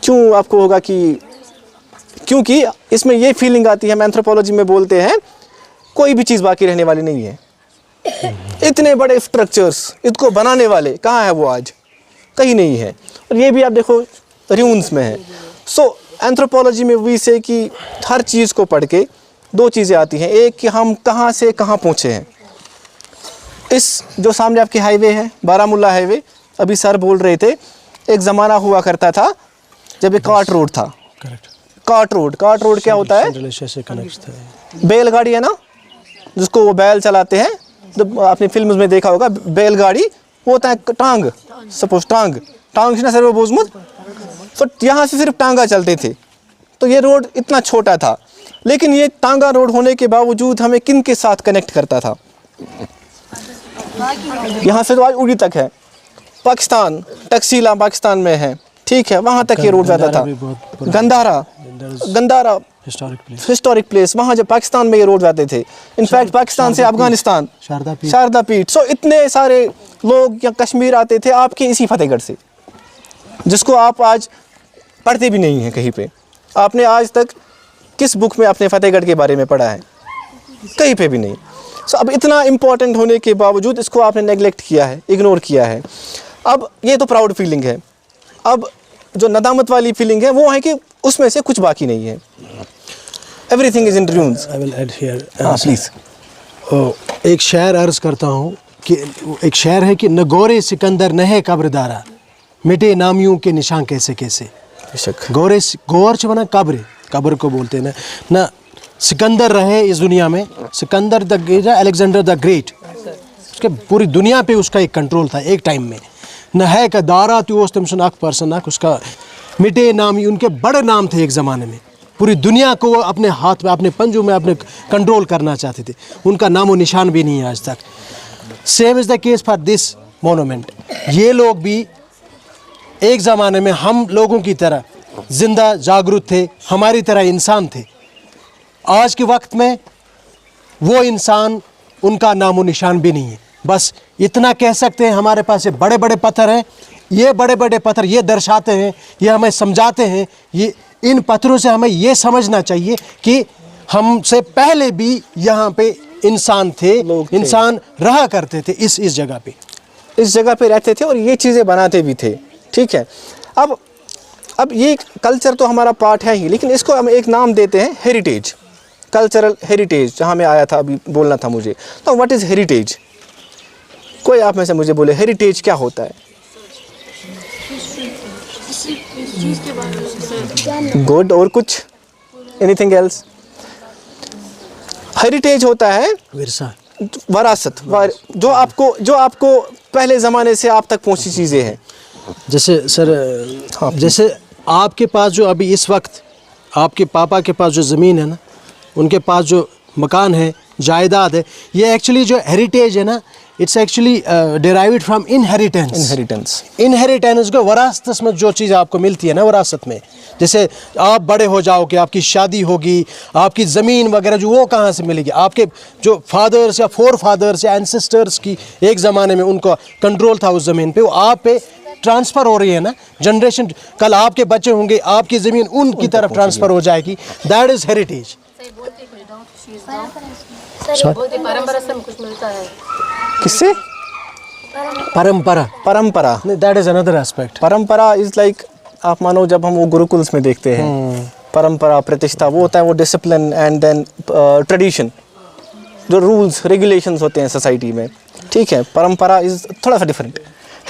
क्यों आपको होगा कि, क्योंकि इसमें ये फीलिंग आती है, हम एंथ्रोपोलॉजी में बोलते हैं कोई भी चीज़ बाकी रहने वाली नहीं है। इतने बड़े स्ट्रक्चर्स, इसको बनाने वाले कहाँ है वो? आज कहीं नहीं है। और ये भी आप देखो र्यून्स में है। सो एंथ्रोपोलॉजी में वी से कि हर चीज़ को पढ़ के दो चीज़ें आती हैं। एक कि हम कहाँ से कहाँ पहुँचे हैं। इस जो सामने आपकी हाईवे है, बारामूला हाईवे, अभी सर बोल रहे थे एक ज़माना हुआ करता था जब एक कार्ट रोड था। कार्ट रोड क्या होता है? बैलगाड़ी है ना, जिसको वो बैल चलाते हैं, जब आपने फिल्म में देखा होगा बैलगाड़ी, वो होता है टांग, सपोज टांग ना सर वो बोझमुत, तो यहाँ से सिर्फ टांगा चलते थे। तो ये रोड इतना छोटा था, लेकिन ये टांगा रोड होने के बावजूद हमें किन के साथ कनेक्ट करता था? यहाँ से तो आज उड़ी तक है, पाकिस्तान, टक्सीला पाकिस्तान में है, ठीक है, वहाँ तक ये रोड जाता था। गंदारा हिस्टोरिक प्लेस, वहाँ जब पाकिस्तान में ये रोड जाते थे। इनफैक्ट पाकिस्तान से अफगानिस्तान, शारदा पीठ। सो इतने सारे लोग या कश्मीर आते थे आपके इसी फतेहगढ़ से, जिसको आप आज पढ़ते भी नहीं हैं कहीं पे। आपने आज तक किस बुक में आपने फतेहगढ़ के बारे में पढ़ा है? कहीं पे भी नहीं। सो अब इतना इम्पोर्टेंट होने के बावजूद इसको आपने नेगलेक्ट किया है, इग्नोर किया है। अब ये तो प्राउड फीलिंग है। अब जो नदामत वाली फीलिंग है वो है कि उसमें से कुछ बाकी नहीं है। Everything is in dunes. I will add here please. एक शेर अर्ज करता हूँ कि एक शेर है कि नगोरे सिकंदर नहे कब्रदारा, मिटे नामियों के निशान कैसे कैसे। गोरे गोर च बना कब्र को बोलते हैं ना। सिकंदर रहे इस दुनिया में, Sikandar the Alexander the great, उसके पूरी दुनिया पे उसका एक कंट्रोल था एक टाइम में। न है का दारा तो तमसन अख परसन अख, उसका मिटे नाम, उनके बड़े नाम थे एक ज़माने में। पूरी दुनिया को वो अपने हाथ में, अपने पंजों में अपने कंट्रोल करना चाहते थे। उनका नामो निशान भी नहीं है आज तक। Same is the case for this monument. ये लोग भी एक ज़माने में हम लोगों की तरह जिंदा जागरूक थे, हमारी तरह इंसान थे। आज के वक्त में वो इंसान, उनका नामो निशान भी नहीं है। बस इतना कह सकते हैं हमारे पास ये बड़े बड़े पत्थर हैं। ये बड़े बड़े पत्थर ये दर्शाते हैं, ये हमें समझाते हैं, ये इन पत्थरों से हमें ये समझना चाहिए कि हमसे पहले भी यहाँ पे इंसान थे, इंसान रहा करते थे इस जगह पे, इस जगह पे रहते थे और ये चीज़ें बनाते भी थे। ठीक है, अब ये कल्चर तो हमारा पार्ट है ही, लेकिन इसको हम एक नाम देते हैं हेरिटेज, कल्चरल हेरिटेज। जहाँ मैं आया था अभी बोलना था मुझे, तो व्हाट इज़ हेरिटेज? कोई आप में से मुझे बोले हेरिटेज क्या होता है? गुड, और कुछ? Anything else? हेरिटेज होता है विरसा, वरासत, जो आपको पहले ज़माने से आप तक पहुंची चीज़ें हैं। जैसे सर, हाँ, जैसे आपके पास जो अभी इस वक्त आपके पापा के पास जो ज़मीन है ना, उनके पास जो मकान है, जायदाद है, ये एक्चुअली जो हेरिटेज है ना, it's actually derived from inheritance. Inheritance को वरासत में जो चीज़ आपको मिलती है ना, वरासत में, जैसे आप बड़े हो जाओगे, आपकी शादी होगी, आपकी ज़मीन वगैरह जो, वो कहाँ से मिलेगी? आपके जो फादर्स या फोर फादर्स या एंसेस्टर्स की एक ज़माने में उनको कंट्रोल था उस ज़मीन पे, वो आप पे ट्रांसफ़र हो रही है ना, जनरेशन, कल आपके बच्चे होंगे, आपकी ज़मीन उनकी तरफ ट्रांसफ़र हो जाएगी। That is heritage. परंपरा से कुछ मिलता है। किससे? परंपरा नहीं, दैट इज़ अनदर एस्पेक्ट। परंपरा इज़ लाइक, आप मानो जब हम वो गुरुकुल्स में देखते हैं, परंपरा, प्रतिष्ठा, वो होता है वो डिसिप्लिन एंड देन ट्रेडिशन, जो रूल्स रेगुलेशंस होते हैं सोसाइटी में, ठीक है। परंपरा इज़ थोड़ा सा डिफरेंट।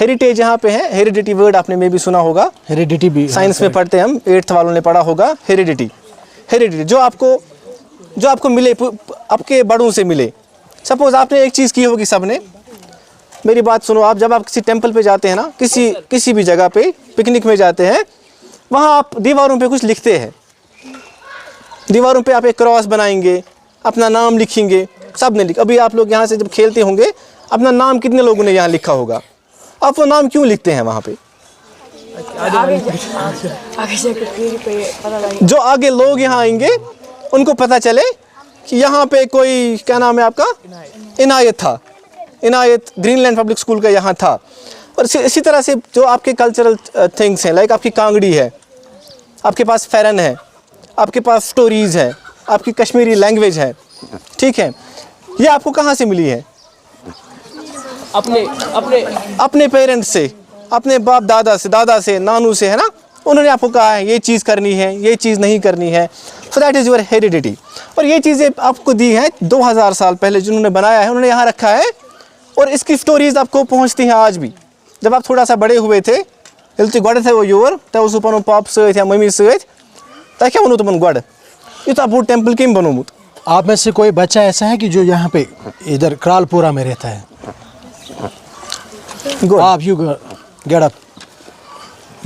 हेरिटेज यहाँ पे है, हेरिडिटी वर्ड आपने में भी सुना होगा, हेरिडिटी भी साइंस में पढ़ते हैं हम, 8th वालों ने पढ़ा होगा। हेरिडिटी जो आपको मिले, आपके बड़ों से मिले। सपोज आपने एक चीज़ की होगी, सबने, मेरी बात सुनो, आप जब आप किसी टेंपल पे जाते हैं ना, किसी भी जगह पे पिकनिक में जाते हैं, वहाँ आप दीवारों पे कुछ लिखते हैं, दीवारों पे आप एक क्रॉस बनाएंगे, अपना नाम लिखेंगे, सब ने अभी आप लोग यहाँ से जब खेलते होंगे, अपना नाम कितने लोगों ने यहाँ लिखा होगा? आप वो नाम क्यों लिखते हैं वहाँ पे? जो आगे लोग यहाँ आएंगे उनको पता चले कि यहाँ पे कोई, क्या नाम है आपका, इनायत था, इनायत ग्रीनलैंड पब्लिक स्कूल का यहाँ था। और इसी तरह से जो आपके कल्चरल थिंग्स हैं, लाइक आपकी कांगड़ी है, आपके पास फेरन है, आपके पास स्टोरीज़ है, आपकी कश्मीरी लैंग्वेज है, ठीक है, ये आपको कहाँ से मिली है? अपने पेरेंट्स से, अपने बाप दादा से, नानू से, है ना। उन्होंने आपको कहा है ये चीज़ करनी है, ये चीज़ नहीं करनी है, so that is your heredity. और ये चीज़ें आपको दी है 2000 साल पहले, जिन्होंने बनाया है उन्होंने यहाँ रखा है, और इसकी स्टोरीज़ आपको पहुँचती हैं आज भी। जब आप थोड़ा सा बड़े हुए थे, यदि गोड़ थे वो योर, तो उस पन पाप सत या मम्मी सत, तक क्या वनो तुम गोड़ यूथा बोड़ टेम्पल कम बनोमुत? आप में से कोई बच्चा ऐसा है कि जो यहाँ पे इधर क्रालपुरा में रहता है? आप यू गेट अप।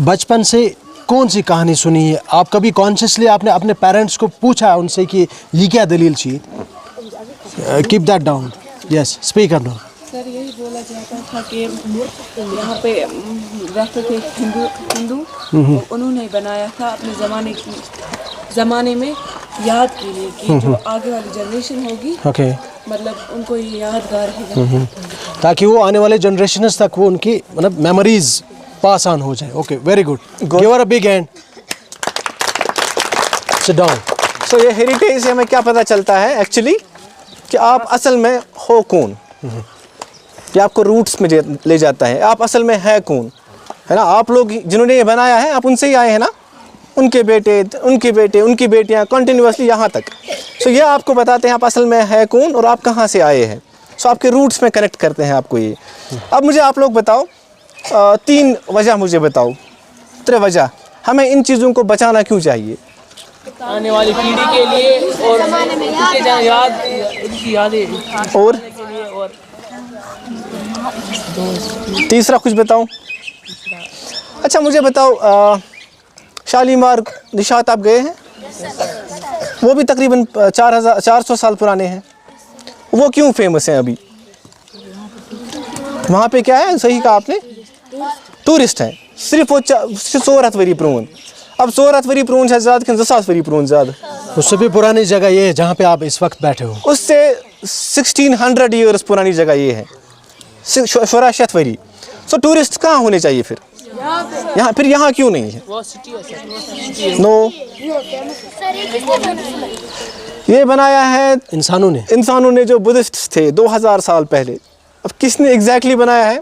बचपन से कौन सी कहानी सुनी है आप? कभी कॉन्शियसली आपने अपने पेरेंट्स को पूछा उनसे कि ये क्या दलील थी? Keep that down, yes, speak up now. Sir यही बोला जाता था कि यहाँ पे रहते थे हिंदू, उन्होंने बनाया था अपने ज़माने में याद के लिए कि जो आगे वाली जनरेशन होगी, ओके, मतलब उनको ये यादगार है, ताकि वो आने वाले जनरेशंस तक वो उनकी मतलब मेमोरीज पास ऑन हो जाए। Okay, very good, give her a big hand, sit down. So ये हेरिटेज से हमें क्या पता चलता है एक्चुअली, कि आप असल में हो कौन, ये आपको रूट्स में ले जाता है, आप असल में है कौन, है ना। आप लोग जिन्होंने ये बनाया है, आप उनसे ही आए हैं ना, उनके बेटे, उनकी बेटियां, कंटिन्यूसली यहाँ तक। सो ये आपको बताते हैं आप असल में है कौन और आप कहाँ से आए हैं। सो आपके रूट्स में कनेक्ट करते हैं आपको ये। अब मुझे आप लोग बताओ, 3 वजह मुझे बताओ, 3 वजह हमें इन चीज़ों को बचाना क्यों चाहिए आने वाली पीढ़ी के लिए, और उनकी यादें, और तीसरा कुछ बताओ। अच्छा मुझे बताओ, शालीमार निशात आप गए हैं? वो भी तकरीबन 400 साल पुराने हैं। वो क्यों फेमस हैं अभी? वहाँ पे क्या है, सही कहा आपने, टूरिस्ट हैं। सिर्फ वो 100 वरी प्रोन। अब 100 वरी प्रोन है ज़्यादा कि 200 वरी प्रोन ज़्यादा? उससे भी पुरानी जगह ये है जहाँ पे आप इस वक्त बैठे हो। उससे 1600 ईयर्स पुरानी जगह ये है, 64 वरी। सो टूरिस्ट कहाँ होने चाहिए फिर? यहाँ, फिर यहाँ क्यों नहीं है? नो, ये बनाया है इंसानों ने जो बुद्धिस्ट थे 2000 साल पहले। अब किसने एग्जैक्टली बनाया है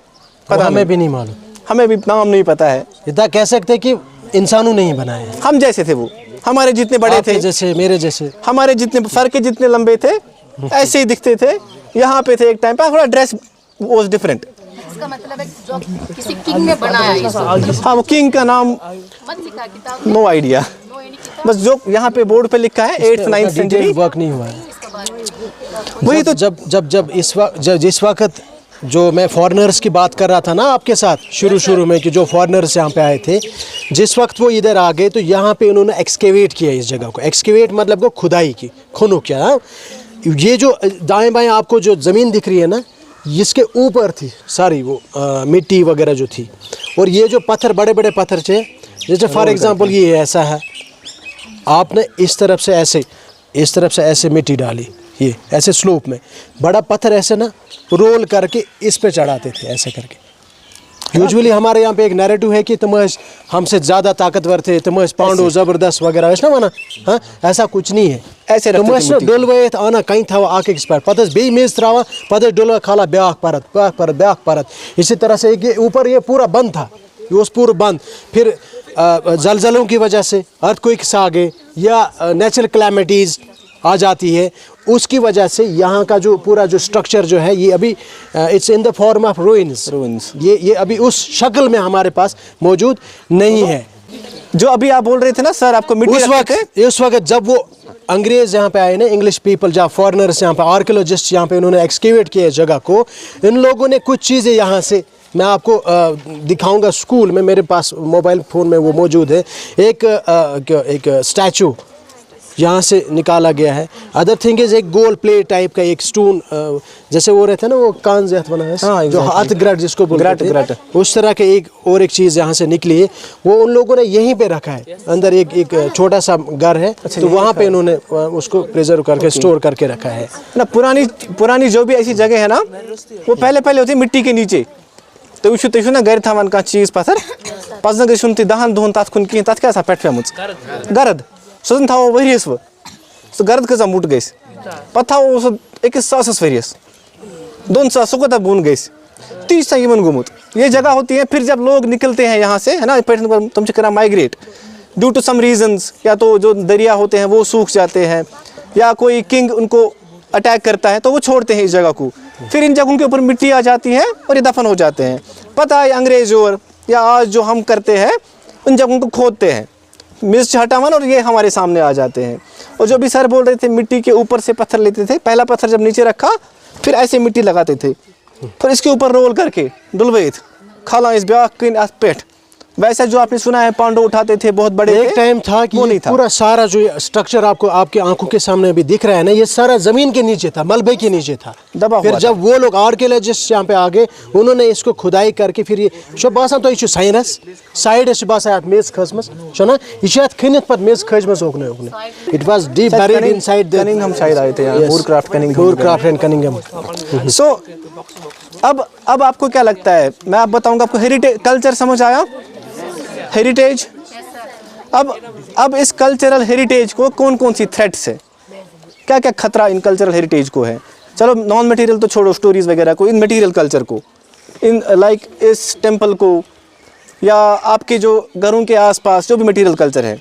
पता हमें भी नहीं मालूम, हमें भी नाम नहीं पता है। इतना कह सकते कि इंसानों ने ही बनाया है। हम जैसे थे वो, हमारे जितने बड़े थे, जैसे मेरे जैसे, हमारे जितने सर के जितने लंबे थे ऐसे ही दिखते थे। यहाँ पे थे एक टाइम पे, थोड़ा ड्रेस वाज डिफरेंट। इसका मतलब है जो किसी किंग ने बनाया इसको। हाँ, वो किंग का नाम मत सिखा किताब, नो आइडिया, बस जो यहाँ पे बोर्ड पे लिखा है 8th 9th सेंचुरी वर्क नहीं हुआ है। वही तो जब जिस वक्त जो मैं फॉरेनर्स की बात कर रहा था ना आपके साथ शुरू में, कि जो फॉरेनर्स यहाँ पे आए थे, जिस वक्त वो इधर आ गए तो यहाँ पे उन्होंने एक्सकेवेट किया इस जगह को। एक्सकेवेट मतलब को खुदाई की, खुनू किया। ये जो दाएं बाएं आपको जो ज़मीन दिख रही है ना, इसके ऊपर थी सारी वो मिट्टी वगैरह जो थी, और ये जो पत्थर बड़े बड़े पत्थर थे, जैसे फॉर एग्जांपल ये ऐसा है, आपने इस तरफ से ऐसे मिट्टी डाली, ये ऐसे स्लोप में बड़ा पत्थर ऐसे ना रोल करके इस पे चढ़ाते थे ऐसे करके। यूजुअली हमारे यहाँ पे एक नैरेटिव है कि तुम हमसे ज़्यादा ताकतवर थे, तुम पांडव ज़बरदस्त वगैरह ना वना, हाँ ऐसा कुछ नहीं है। ऐसे डोलवे आना कहीं था अक पर पत बे मेज त्रावा पत डोल खाला ब्याक परत इसी तरह से ये ऊपर ये पूरा बंद था, ये पूरा बंद। फिर जलजलों की वजह से अर्थक्वेक्स आ गए या नेचुरल क्लैमिटीज़ आ जाती है, उसकी वजह से यहाँ का जो पूरा जो स्ट्रक्चर जो है ये अभी it's in the form of ruins. ये अभी उस शक्ल में हमारे पास मौजूद नहीं है। जो अभी आप बोल रहे थे ना सर, आपको मिट्टी उस वक्त जब वो अंग्रेज यहाँ पे आए ना, इंग्लिश पीपल जहाँ फॉरेनर्स यहाँ पे आर्कियोलॉजिस्ट यहाँ पे उन्होंने एक्सकेवेट किया जगह को, इन लोगों ने कुछ चीज़ें यहाँ से मैं आपको दिखाऊंगा। स्कूल में मेरे पास मोबाइल फ़ोन में वो मौजूद है, एक स्टैचू यहाँ से निकाला गया है। अदर थिंग इज़ एक गोल प्लेट टाइप का एक स्टोन, जैसे वो रहता है ना वो कान जैत बना है, हाँ, जो हाथ ग्रट जिसको बोलते हैं, उस तरह के एक चीज़ यहाँ से निकली है। वो उन लोगों ने यहीं पे रखा है, अंदर एक छोटा सा घर है, तो वहाँ पे इन्होंने उसको प्रिजर्व करके स्टोर करके रखा है ना। पुरानी जो भी ऐसी जगह है ना, वो पहले होती मिट्टी के नीचे। तो वो ना घर था का चीज़ पत्थर पस न गई दहन दोहन तथ कुन कहें, तथ क्या पेट फेमुच गर्द सो था वो वरियस वो सो गर्द कजा मुट गई पत् था वो 1,000 वरियस 200 सो कत बुन गई 30 तक यमन गुमुत। ये जगह होती है। फिर जब लोग निकलते हैं यहाँ से है ना, तुम करा migrate due to some reasons, या तो जो दरिया होते हैं वो सूख जाते हैं, या कोई किंग उनको अटैक करता है तो वो छोड़ते हैं इस जगह को। फिर इन जगहों के ऊपर मिट्टी आ जाती है और ये दफन हो जाते हैं। पता है अंग्रेज और या आज जो हम करते हैं, उन जगहों को खोदते हैं, मिर्च हटावन, और ये हमारे सामने आ जाते हैं। और जो भी सर बोल रहे थे मिट्टी के ऊपर से पत्थर लेते थे, पहला पत्थर जब नीचे रखा फिर ऐसे मिट्टी लगाते थे, फिर इसके ऊपर रोल करके डुलवेत खाला इस ब्याह किन पेट। वैसे जो आपने सुना है पांडव उठाते थे, बहुत बड़े एक टाइम था कि ये पूरा सारा जो स्ट्रक्चर आपको आपके आंखों के सामने भी दिख रहा है ना, ये सारा जमीन के नीचे था, मलबे के नीचे था दबा। फिर जब वो लोग आर्कियोलॉजिस्ट यहाँ पे आ गए, उन्होंने इसको खुदाई करके फिर ये शो बासान तो ये साइनस साइड बासान मेज खसमस ना, ये खनित पर मेज खजमस ओकने it was deep buried inside the Cunningham शायद आए थे यहाँ, वुडक्राफ्ट एंड कनिंघम। सो अब आपको क्या लगता है, मैं आप बताऊंगा आपको। हेरिटेज कल्चर समझ आया, हेरिटेज। अब इस कल्चरल हेरिटेज को कौन कौन सी थ्रेट्स है, क्या क्या खतरा इन कल्चरल हेरिटेज को है। चलो नॉन मटेरियल तो छोड़ो, स्टोरीज वगैरह को, इन मटेरियल कल्चर को, इन लाइक इस टेंपल को, या आपके जो घरों के आसपास जो भी मटेरियल कल्चर है,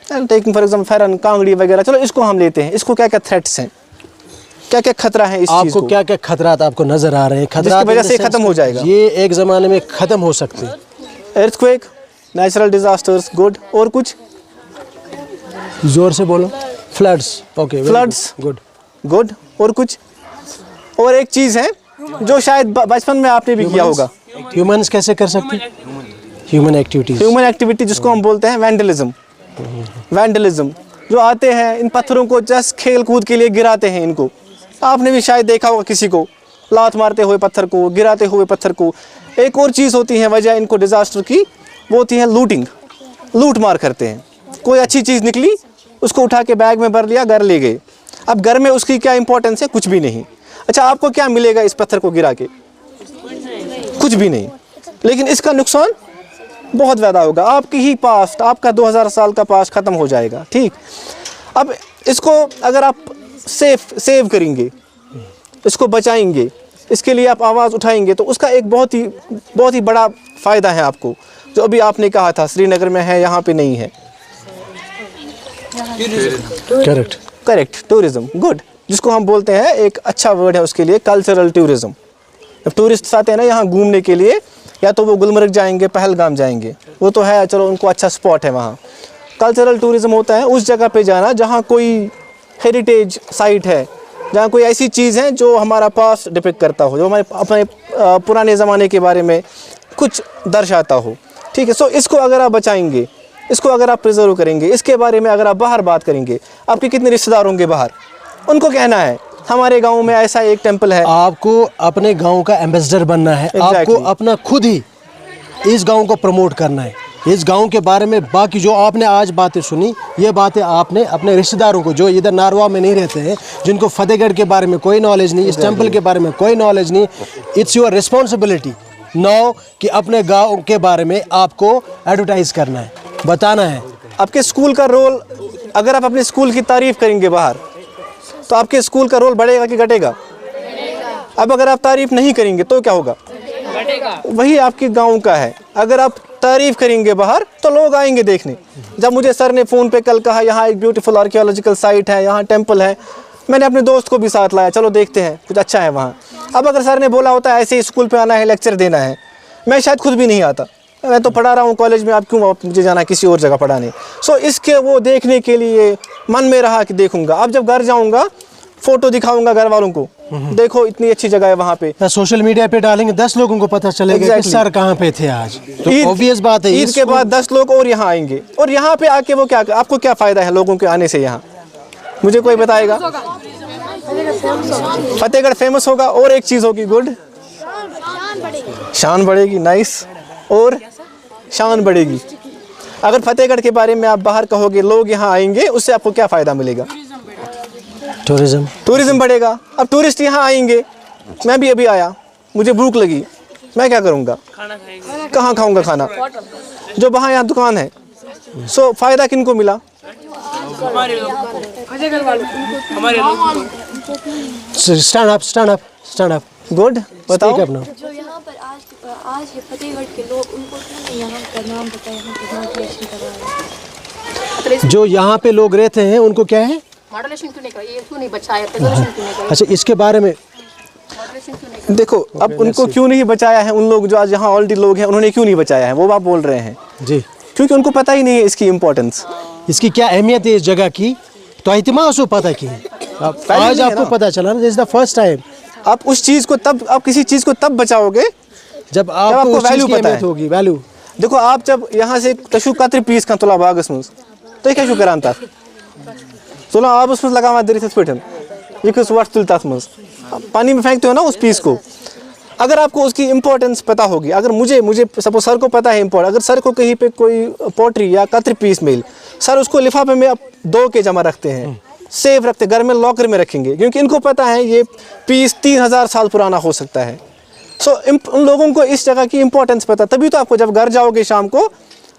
टेकिंग फॉर एग्जांपल फेरन कांगड़ी वगैरह, चलो इसको हम लेते हैं, इसको क्या क्या थ्रेट्स हैं, क्या क्या खतरा है इस चीज को, क्या क्या खतरात आपको नजर आ रहे हैं, जिसकी वजह से खत्म हो जाएगा, ये एक जमाने में खत्म हो सकते हैं। अर्थक्वेक, नेचुरल डिजास्टर्स, गुड, और कुछ जोर से बोलो। फ्लड्स, ओके, फ्लड्स, गुड, और कुछ, और एक चीज है जो शायद बचपन में आपने भी किया होगा। ह्यूमंस कैसे कर सकते हैं, ह्यूमन एक्टिविटी जिसको हम बोलते हैं वैंडलिज्म। जो आते हैं इन पत्थरों को जस्ट खेल कूद के लिए गिराते हैं इनको। आपने भी शायद देखा होगा किसी को लात मारते हुए पत्थर को, गिराते हुए पत्थर को। एक और चीज़ होती है वजह इनको डिजास्टर की, वो होती है लूटिंग, लूट मार करते हैं। कोई अच्छी चीज़ निकली उसको उठा के बैग में भर लिया, घर ले गए। अब घर में उसकी क्या इंपॉर्टेंस है, कुछ भी नहीं। अच्छा, आपको क्या मिलेगा इस पत्थर को गिरा के, कुछ भी नहीं, लेकिन इसका नुकसान बहुत ज़्यादा होगा। आपकी ही पास्ट, आपका 2000 साल का पास्ट ख़त्म हो जाएगा। ठीक, अब इसको अगर आप सेव करेंगे, इसको बचाएंगे, इसके लिए आप आवाज़ उठाएंगे, तो उसका एक बहुत ही बड़ा फ़ायदा है आपको। जो अभी आपने कहा था श्रीनगर में है, यहाँ पे नहीं है। करेक्ट, टूरिज्म, गुड, जिसको हम बोलते हैं, एक अच्छा वर्ड है उसके लिए, कल्चरल टूरिज्म। जब टूरिस्ट आते हैं ना यहाँ घूमने के लिए, या तो वो गुलमर्ग जाएंगे, पहलगाम जाएंगे, वो तो है, चलो उनको अच्छा स्पॉट है वहाँ। कल्चरल टूरिज्म होता है उस जगह पे जाना जहाँ कोई हेरिटेज साइट है, जहाँ कोई ऐसी चीज़ है जो हमारा पास्ट डिपिक्ट करता हो, जो हमारे अपने पुराने ज़माने के बारे में कुछ दर्शाता हो। ठीक है, सो इसको अगर आप बचाएंगे, इसको अगर आप प्रिजर्व करेंगे, इसके बारे में अगर आप बाहर बात करेंगे, आपके कितने रिश्तेदार होंगे बाहर, उनको कहना है हमारे गांव में ऐसा एक टेंपल है। आपको अपने गांव का एम्बेसडर बनना है। Exactly. आपको अपना खुद ही इस गांव को प्रमोट करना है। इस गांव के बारे में बाकी जो आपने आज बातें सुनी, ये बातें आपने अपने रिश्तेदारों को जो इधर नारवा में नहीं रहते हैं, जिनको फतेहगढ़ के बारे में कोई नॉलेज नहीं, इस टेंपल के बारे में कोई नॉलेज नहीं, इट्स योर रिस्पॉन्सिबिलिटी नाउ कि अपने गांव के बारे में आपको एडवर्टाइज करना है, बताना है। आपके स्कूल का रोल, अगर आप अपने स्कूल की तारीफ करेंगे बाहर, तो आपके स्कूल का रोल बढ़ेगा कि घटेगा? अब अगर आप तारीफ नहीं करेंगे तो क्या होगा? वही आपके गांव का है। अगर आप तारीफ करेंगे बाहर तो लोग आएंगे देखने। जब मुझे सर ने फ़ोन पे कल कहा यहाँ एक ब्यूटीफुल आर्कियोलॉजिकल साइट है, यहाँ टेंपल है, मैंने अपने दोस्त को भी साथ लाया, चलो देखते हैं कुछ अच्छा है वहाँ। अब अगर सर ने बोला होता है ऐसे ही स्कूल पे आना है, लेक्चर देना है, मैं शायद खुद भी नहीं आता। मैं तो पढ़ा रहा हूँ कॉलेज में, आप क्यों मुझे जाना है किसी और जगह पढ़ाने। सो इसके वो देखने के लिए मन में रहा कि देखूंगा। अब जब घर जाऊँगा फ़ोटो दिखाऊंगा घर वालों को, देखो इतनी अच्छी जगह है वहाँ पे। सोशल मीडिया पे डालेंगे, 10 लोगों को पता चलेगा कि सर कहाँ पे थे आज। तो ऑब्वियस बात है, ईद के बाद 10 लोग और यहाँ आएंगे, और यहाँ पे आके वो क्या, आपको क्या फ़ायदा है लोगों के आने से यहाँ? मुझे कोई बताएगा? फतेहगढ़ फेमस होगा, और एक चीज़ होगी, गुड, शान बढ़ेगी। नाइस, और शान बढ़ेगी। अगर फतेहगढ़ के बारे में आप बाहर कहोगे, लोग यहाँ आएंगे, उससे आपको क्या फ़ायदा मिलेगा? टूरिज्म बढ़ेगा। अब टूरिस्ट यहाँ आएंगे, मैं भी अभी आया, मुझे भूख लगी, मैं क्या करूँगा? कहाँ खाऊँगा खाना? जो वहाँ यहाँ दुकान है। सो फ़ायदा किनको मिला? हमारे लोग। Stand up, stand up, stand up. Good, बताओ। जो यहाँ पर आज है फतेहगढ़ के लोग, उनको क्यों नहीं यहाँ का नाम पता है, यहाँ के नाम की रोशनी कर रहा है? जो यहाँ पे लोग रहते हैं उनको क्या है? मॉडरेशन क्यों नहीं करा, ये क्यों नहीं बचाया, प्रिजर्वेशन क्यों नहीं करा? अच्छा, इसके बारे में मॉडरेशन क्यों नहीं करा? देखो, अब उनको क्यों नहीं बचाया है, उन लोग जो आज यहाँ ऑलरेडी लोग हैं, उन्होंने क्यों नहीं बचाया है, वो आप बोल रहे हैं जी, क्योंकि उनको पता ही नहीं है इसकी इम्पोर्टेंस, इसकी क्या अहमियत है इस जगह की। तो इतना उसको पता की आज आपको पता चला ना, this is the first time. आप उस चीज़ को तब, आप किसी चीज़ को तब बचाओगे जब आपको वैल्यू पता है होगी, वैल्यू। देखो, आप जब यहाँ से तशु कत्र पीस का तुला बागस मुझ तो क्या शुक्रान था तुला आप उसमें लगा दरित पेटन ये किस वर्ष तुलता मुझ पानी में फेंकते हो ना उस पीस को। अगर आपको उसकी इम्पोर्टेंस पता होगी, अगर मुझे सपोज सर को पता है इम्पोर्ट, अगर सर को कहीं पे कोई पोट्री या कत्र पीस मिल, सर उसको लिफाफे में अब 2 के जमा रखते हैं, सेफ रखते, घर में लॉकर में रखेंगे, क्योंकि इनको पता है ये पीस 3000 साल पुराना हो सकता है। सो उन लोगों को इस जगह की इम्पोर्टेंस पता, तभी तो आपको जब घर जाओगे शाम को,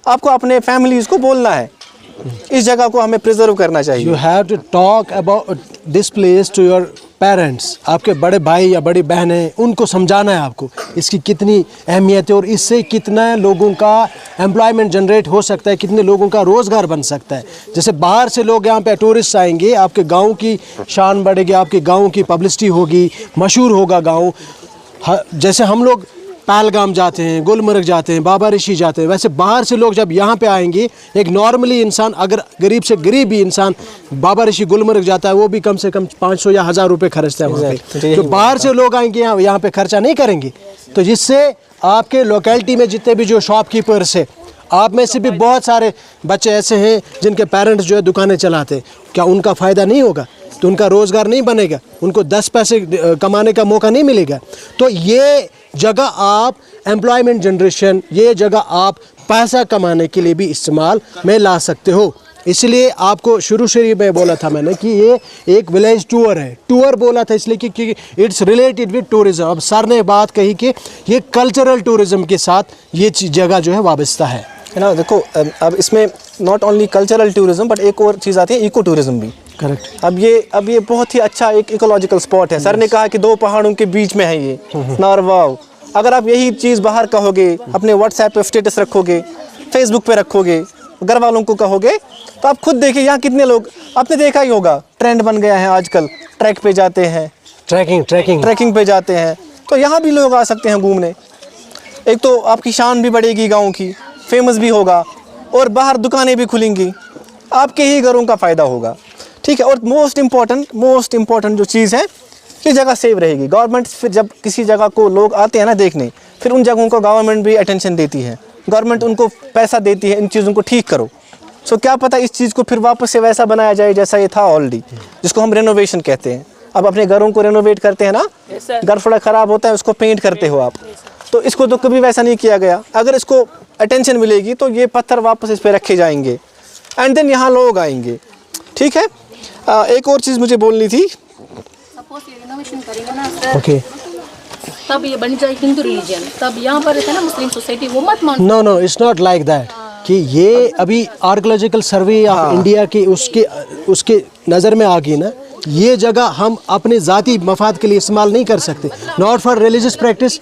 आपको अपने फैमिलीज़ को बोलना है इस जगह को हमें प्रिजर्व करना चाहिए। You have to talk about this place to your parents. आपके बड़े भाई या बड़ी बहन हैं, उनको समझाना है आपको इसकी कितनी अहमियत है और इससे कितना लोगों का एम्प्लॉयमेंट जनरेट हो सकता है, कितने लोगों का रोज़गार बन सकता है। जैसे बाहर से लोग यहाँ पे टूरिस्ट आएंगे, आपके गांव की शान बढ़ेगी, आपके गांव की पब्लिसिटी होगी, मशहूर होगा गांव। जैसे हम लोग पहलगाम जाते हैं, गुलमर्ग जाते हैं, बाबा ऋषि जाते हैं, वैसे बाहर से लोग जब यहाँ पे आएंगे, एक नॉर्मली इंसान अगर गरीब से गरीब भी इंसान बाबा ऋषि गुलमर्ग जाता है, वो भी कम से कम 500 या 1000 रुपये खर्चता है वहाँ पे। तो बाहर से लोग आएंगे यहाँ पे खर्चा नहीं करेंगे, तो जिससे आपके लोकेलिटी में जितने भी जो शॉपकीपर्स है, आप में से भी बहुत सारे बच्चे ऐसे हैं जिनके पेरेंट्स जो है दुकानें चलाते हैं, क्या उनका फ़ायदा नहीं होगा? तो उनका रोज़गार नहीं बनेगा, उनको 10 पैसे कमाने का मौका नहीं मिलेगा। तो ये जगह आप एम्प्लॉयमेंट जनरेशन, ये जगह आप पैसा कमाने के लिए भी इस्तेमाल में ला सकते हो। इसलिए आपको शुरू से ही मैं बोला था मैंने कि ये एक विलेज टूर है। टूर बोला था इसलिए कि इट्स रिलेटेड विद टूरिज़्म। अब सर ने बात कही कि ये कल्चरल टूरिज़्म के साथ ये जगह जो है वाबस्ता है ना। देखो, अब इसमें not only cultural tourism but एक और चीज़ आती है, इको टूरिज़्म भी। करेक्ट। अब ये बहुत ही अच्छा एक इकोलॉजिकल स्पॉट है। सर ने कहा कि 2 पहाड़ों के बीच में है ये नारवाव। अगर आप यही चीज़ बाहर कहोगे, अपने व्हाट्सएप पे स्टेटस रखोगे, फेसबुक पे रखोगे, घर वालों को कहोगे, तो आप खुद देखिए यहाँ कितने लोग, आपने देखा ही होगा, ट्रेंड बन गया है आजकल, ट्रैक पे जाते हैं, ट्रैकिंग पे जाते हैं, तो यहाँ भी लोग आ सकते हैं घूमने। एक तो आपकी शान भी बढ़ेगी गाँव की, फेमस भी होगा, और बाहर दुकानें भी खुलेंगी, आपके ही घरों का फ़ायदा होगा। ठीक है। और मोस्ट इम्पॉर्टेंट जो चीज़ है, ये जगह सेव रहेगी। गवर्नमेंट फिर जब किसी जगह को लोग आते हैं ना देखने, फिर उन जगहों को गवर्नमेंट भी अटेंशन देती है, गवर्नमेंट उनको पैसा देती है, इन चीज़ों को ठीक करो। सो क्या पता इस चीज़ को फिर वापस से वैसा बनाया जाए जैसा ये था ऑलरेडी, जिसको हम रेनोवेशन कहते हैं। अब अपने घरों को रेनोवेट करते हैं ना, घर थोड़ा ख़राब होता है उसको पेंट करते हो आप, तो इसको तो कभी वैसा नहीं किया गया। अगर इसको अटेंशन मिलेगी तो ये पत्थर वापस इस पर रखे जाएंगे एंड देन यहाँ लोग आएंगे। ठीक है, एक और चीज़ मुझे बोलनी थी। सपोज ये रिनोवेशन करेंगे ना सर, ओके, तब ये बन जाए हिंदू रिलीजन, तब यहाँ पर रहता है ना मुस्लिम सोसाइटी, वो मत मान। No no, it's not like that कि ये अभी आर्कियोलॉजिकल सर्वे ऑफ इंडिया की उसके नज़र में आ गई ना, ये जगह हम अपने ज़ाती मफाद के लिए इस्तेमाल नहीं कर सकते, not for religious practice.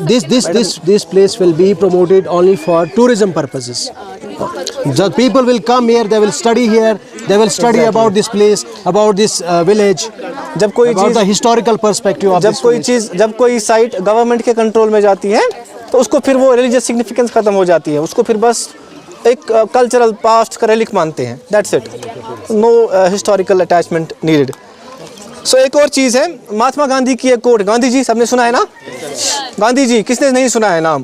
This place will be promoted only for tourism purposes. The people will come here, they will study here, they will study about this place, about this village, जब कोई about the historical perspective of this village. जब कोई site government के control में जाती है तो उसको फिर वो रिलीजियस सिग्निफिकेंस खत्म हो जाती है, उसको फिर बस एक कल्चरल पास्ट का रेलिक मानते हैं, that's it, no historical attachment needed. So एक और चीज़ है, महात्मा गांधी की एक कोट, गांधी जी सबने सुना है ना, गांधी जी किसने नहीं सुना है नाम,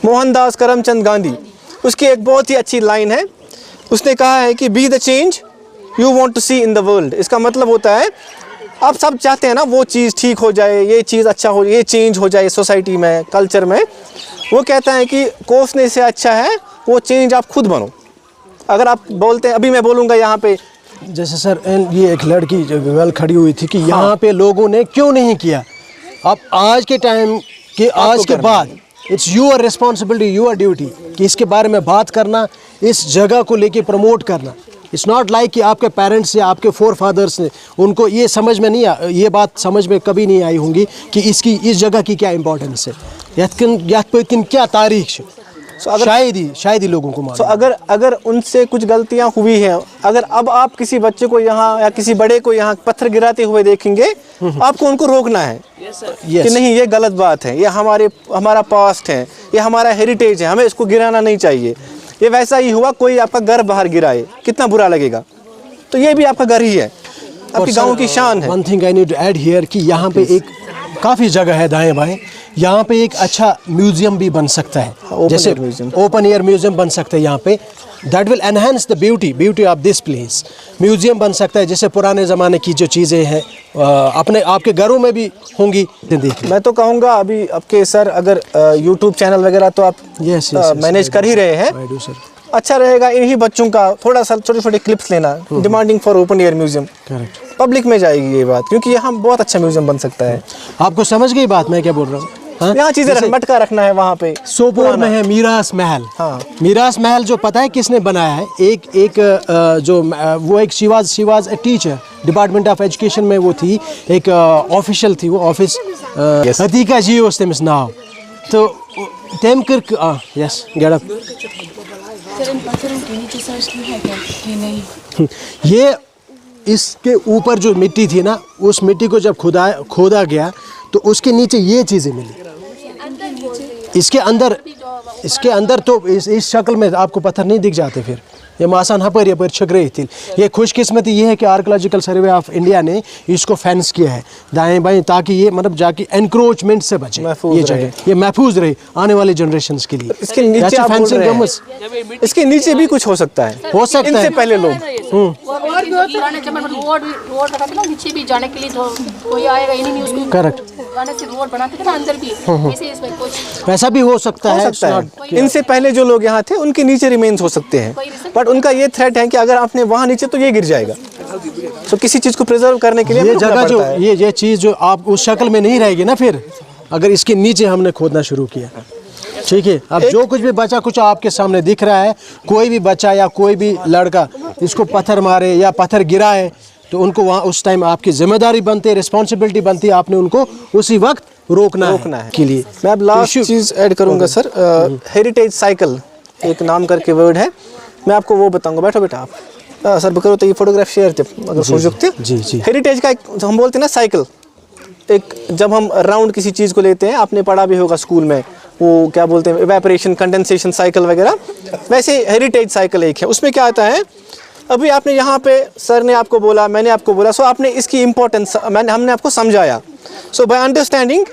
मोहनदास करमचंद गांधी। उसकी एक बहुत ही अच्छी लाइन है, उसने कहा है कि be the change you want to see in the world. इसका मतलब होता है आप सब चाहते हैं ना वो चीज़ ठीक हो जाए, ये चीज़ अच्छा हो, ये चेंज हो जाए सोसाइटी में, कल्चर में। वो कहता है कि कोसने से अच्छा है वो चेंज आप खुद बनो। अगर आप बोलते हैं, अभी मैं बोलूँगा यहाँ पे, जैसे सर ये एक लड़की जो गर्ल खड़ी हुई थी कि यहाँ पे लोगों ने क्यों नहीं किया, अब आज के टाइम के आज के बाद it's your responsibility, your duty कि इसके बारे में बात करना, इस जगह को लेके प्रमोट करना। इट्स नॉट लाइक कि आपके पेरेंट्स या आपके फोर फादर्स ने उनको ये समझ में नहीं ये बात समझ में कभी नहीं आई होंगी कि इस जगह की क्या इंपॉर्टेंस है, यह क्या तारीख है। शायद ही लोगों को मालूम। अगर उनसे कुछ गलतियां हुई हैं, अगर अब आप किसी बच्चे को यहाँ या किसी बड़े को यहाँ पत्थर गिराते हुए देखेंगे, आपको उनको रोकना है कि नहीं ये गलत बात है, ये हमारा पास्ट है, ये हमारा हेरिटेज है, हमें इसको गिराना नहीं चाहिए। ये वैसा ही हुआ, कोई आपका घर बाहर गिराए कितना बुरा लगेगा, तो ये भी आपका घर ही है, आपके गाँव की शान है। One thing I need to add here कि यहाँ पे एक काफ़ी जगह है दाएं बाएं, यहाँ पे एक अच्छा म्यूज़ियम भी बन सकता है, जैसे ओपन एयर म्यूज़ियम बन सकता है यहाँ पे, that will enhance the beauty of this place. Museum बन सकता है, जैसे पुराने ज़माने की जो चीज़ें हैं आपके घरों में भी होंगी। मैं तो कहूँगा अभी आपके सर अगर यूट्यूब चैनल वगैरह तो आप मैनेज कर ही रहे हैं, अच्छा रहेगा इन्हीं बच्चों का थोड़ा सा छोटे छोटे क्लिप्स लेना, demanding for open air museum. Public में जाएगी ये बात, क्योंकि यहाँ बहुत अच्छा म्यूज़ियम बन सकता है। आपको समझ गई बात मैं क्या बोल रहा हूँ? हाँ? यहाँ चीज़ें मटका रखना है वहाँ पे। सोपोर में है मीरास महल। हाँ, मीरास महल जो पता है किसने बनाया है? वो एक she was a teacher, department of education में वो थी, एक ऑफिशियल थी वो ऑफिस, हतीका जी उस तमिस नाव, तो तेम कर यस गेट अप। ये इसके ऊपर जो मिट्टी थी ना, उस मिट्टी को जब खोदा गया तो उसके नीचे ये चीज़ें मिली। इसके अंदर तो इस शक्ल में आपको पत्थर नहीं दिख जाते, फिर ये मासान हपर यपर छक रही थी। ये खुशकिस्मती ये है कि आर्कियोलॉजिकल सर्वे ऑफ इंडिया ने इसको फेंस किया है दाएं बाएं, ताकि ये मतलब जाके एनक्रोचमेंट से बचे, ये जगह ये महफूज रहे आने वाले जनरेशंस के लिए। इसके नीचे भी कुछ हो सकता है, इनसे पहले लोग नीचे भी जाने के लिए तो कोई आएगा ही नहीं, उसको करेक्ट से रोड बनाते थे ना अंदर भी, इसमें कुछ वैसा भी हो सकता है। इनसे पहले जो लोग यहाँ थे उनके नीचे रिमेन्स हो सकते हैं, बट उनका ये थ्रेट है कि अगर आपने वहाँ नीचे तो ये गिर जाएगा। तो किसी चीज़ को प्रिजर्व करने के लिए ये जगह जो ये चीज़ जो आप उस शक्ल में नहीं रहेगी ना, फिर अगर इसके नीचे हमने खोदना शुरू किया, ठीक है। अब जो कुछ भी बचा कुछ आपके सामने दिख रहा है, कोई भी बच्चा या कोई भी लड़का इसको पत्थर मारे या पत्थर गिराए तो उनको वहाँ उस टाइम आपकी जिम्मेदारी बनती है, रिस्पॉन्सिबिलिटी बनती है, आपने उनको उसी वक्त रोकना है के लिए। मैं अब लास्ट चीज़ ऐड करूँगा सर, हेरिटेज साइकिल एक नाम करके वर्ड है, मैं आपको वो बताऊँगा। बैठो बेटा आप, सर बकरो तो ये फोटोग्राफ शेयर थे अगर सोच सकते। जी हेरिटेज का एक हम बोलते हैं ना साइकिल, एक जब हम राउंड किसी चीज़ को लेते हैं, आपने पढ़ा भी होगा स्कूल में, वो क्या बोलते हैं इवेपोरेशन कंडेंसेशन साइकिल वगैरह, वैसे हेरिटेज साइकिल एक है। उसमें क्या आता है, अभी आपने यहाँ पे सर ने आपको बोला, मैंने आपको बोला, सो आपने इसकी इम्पोर्टेंस हमने आपको समझाया। सो बाय अंडरस्टैंडिंग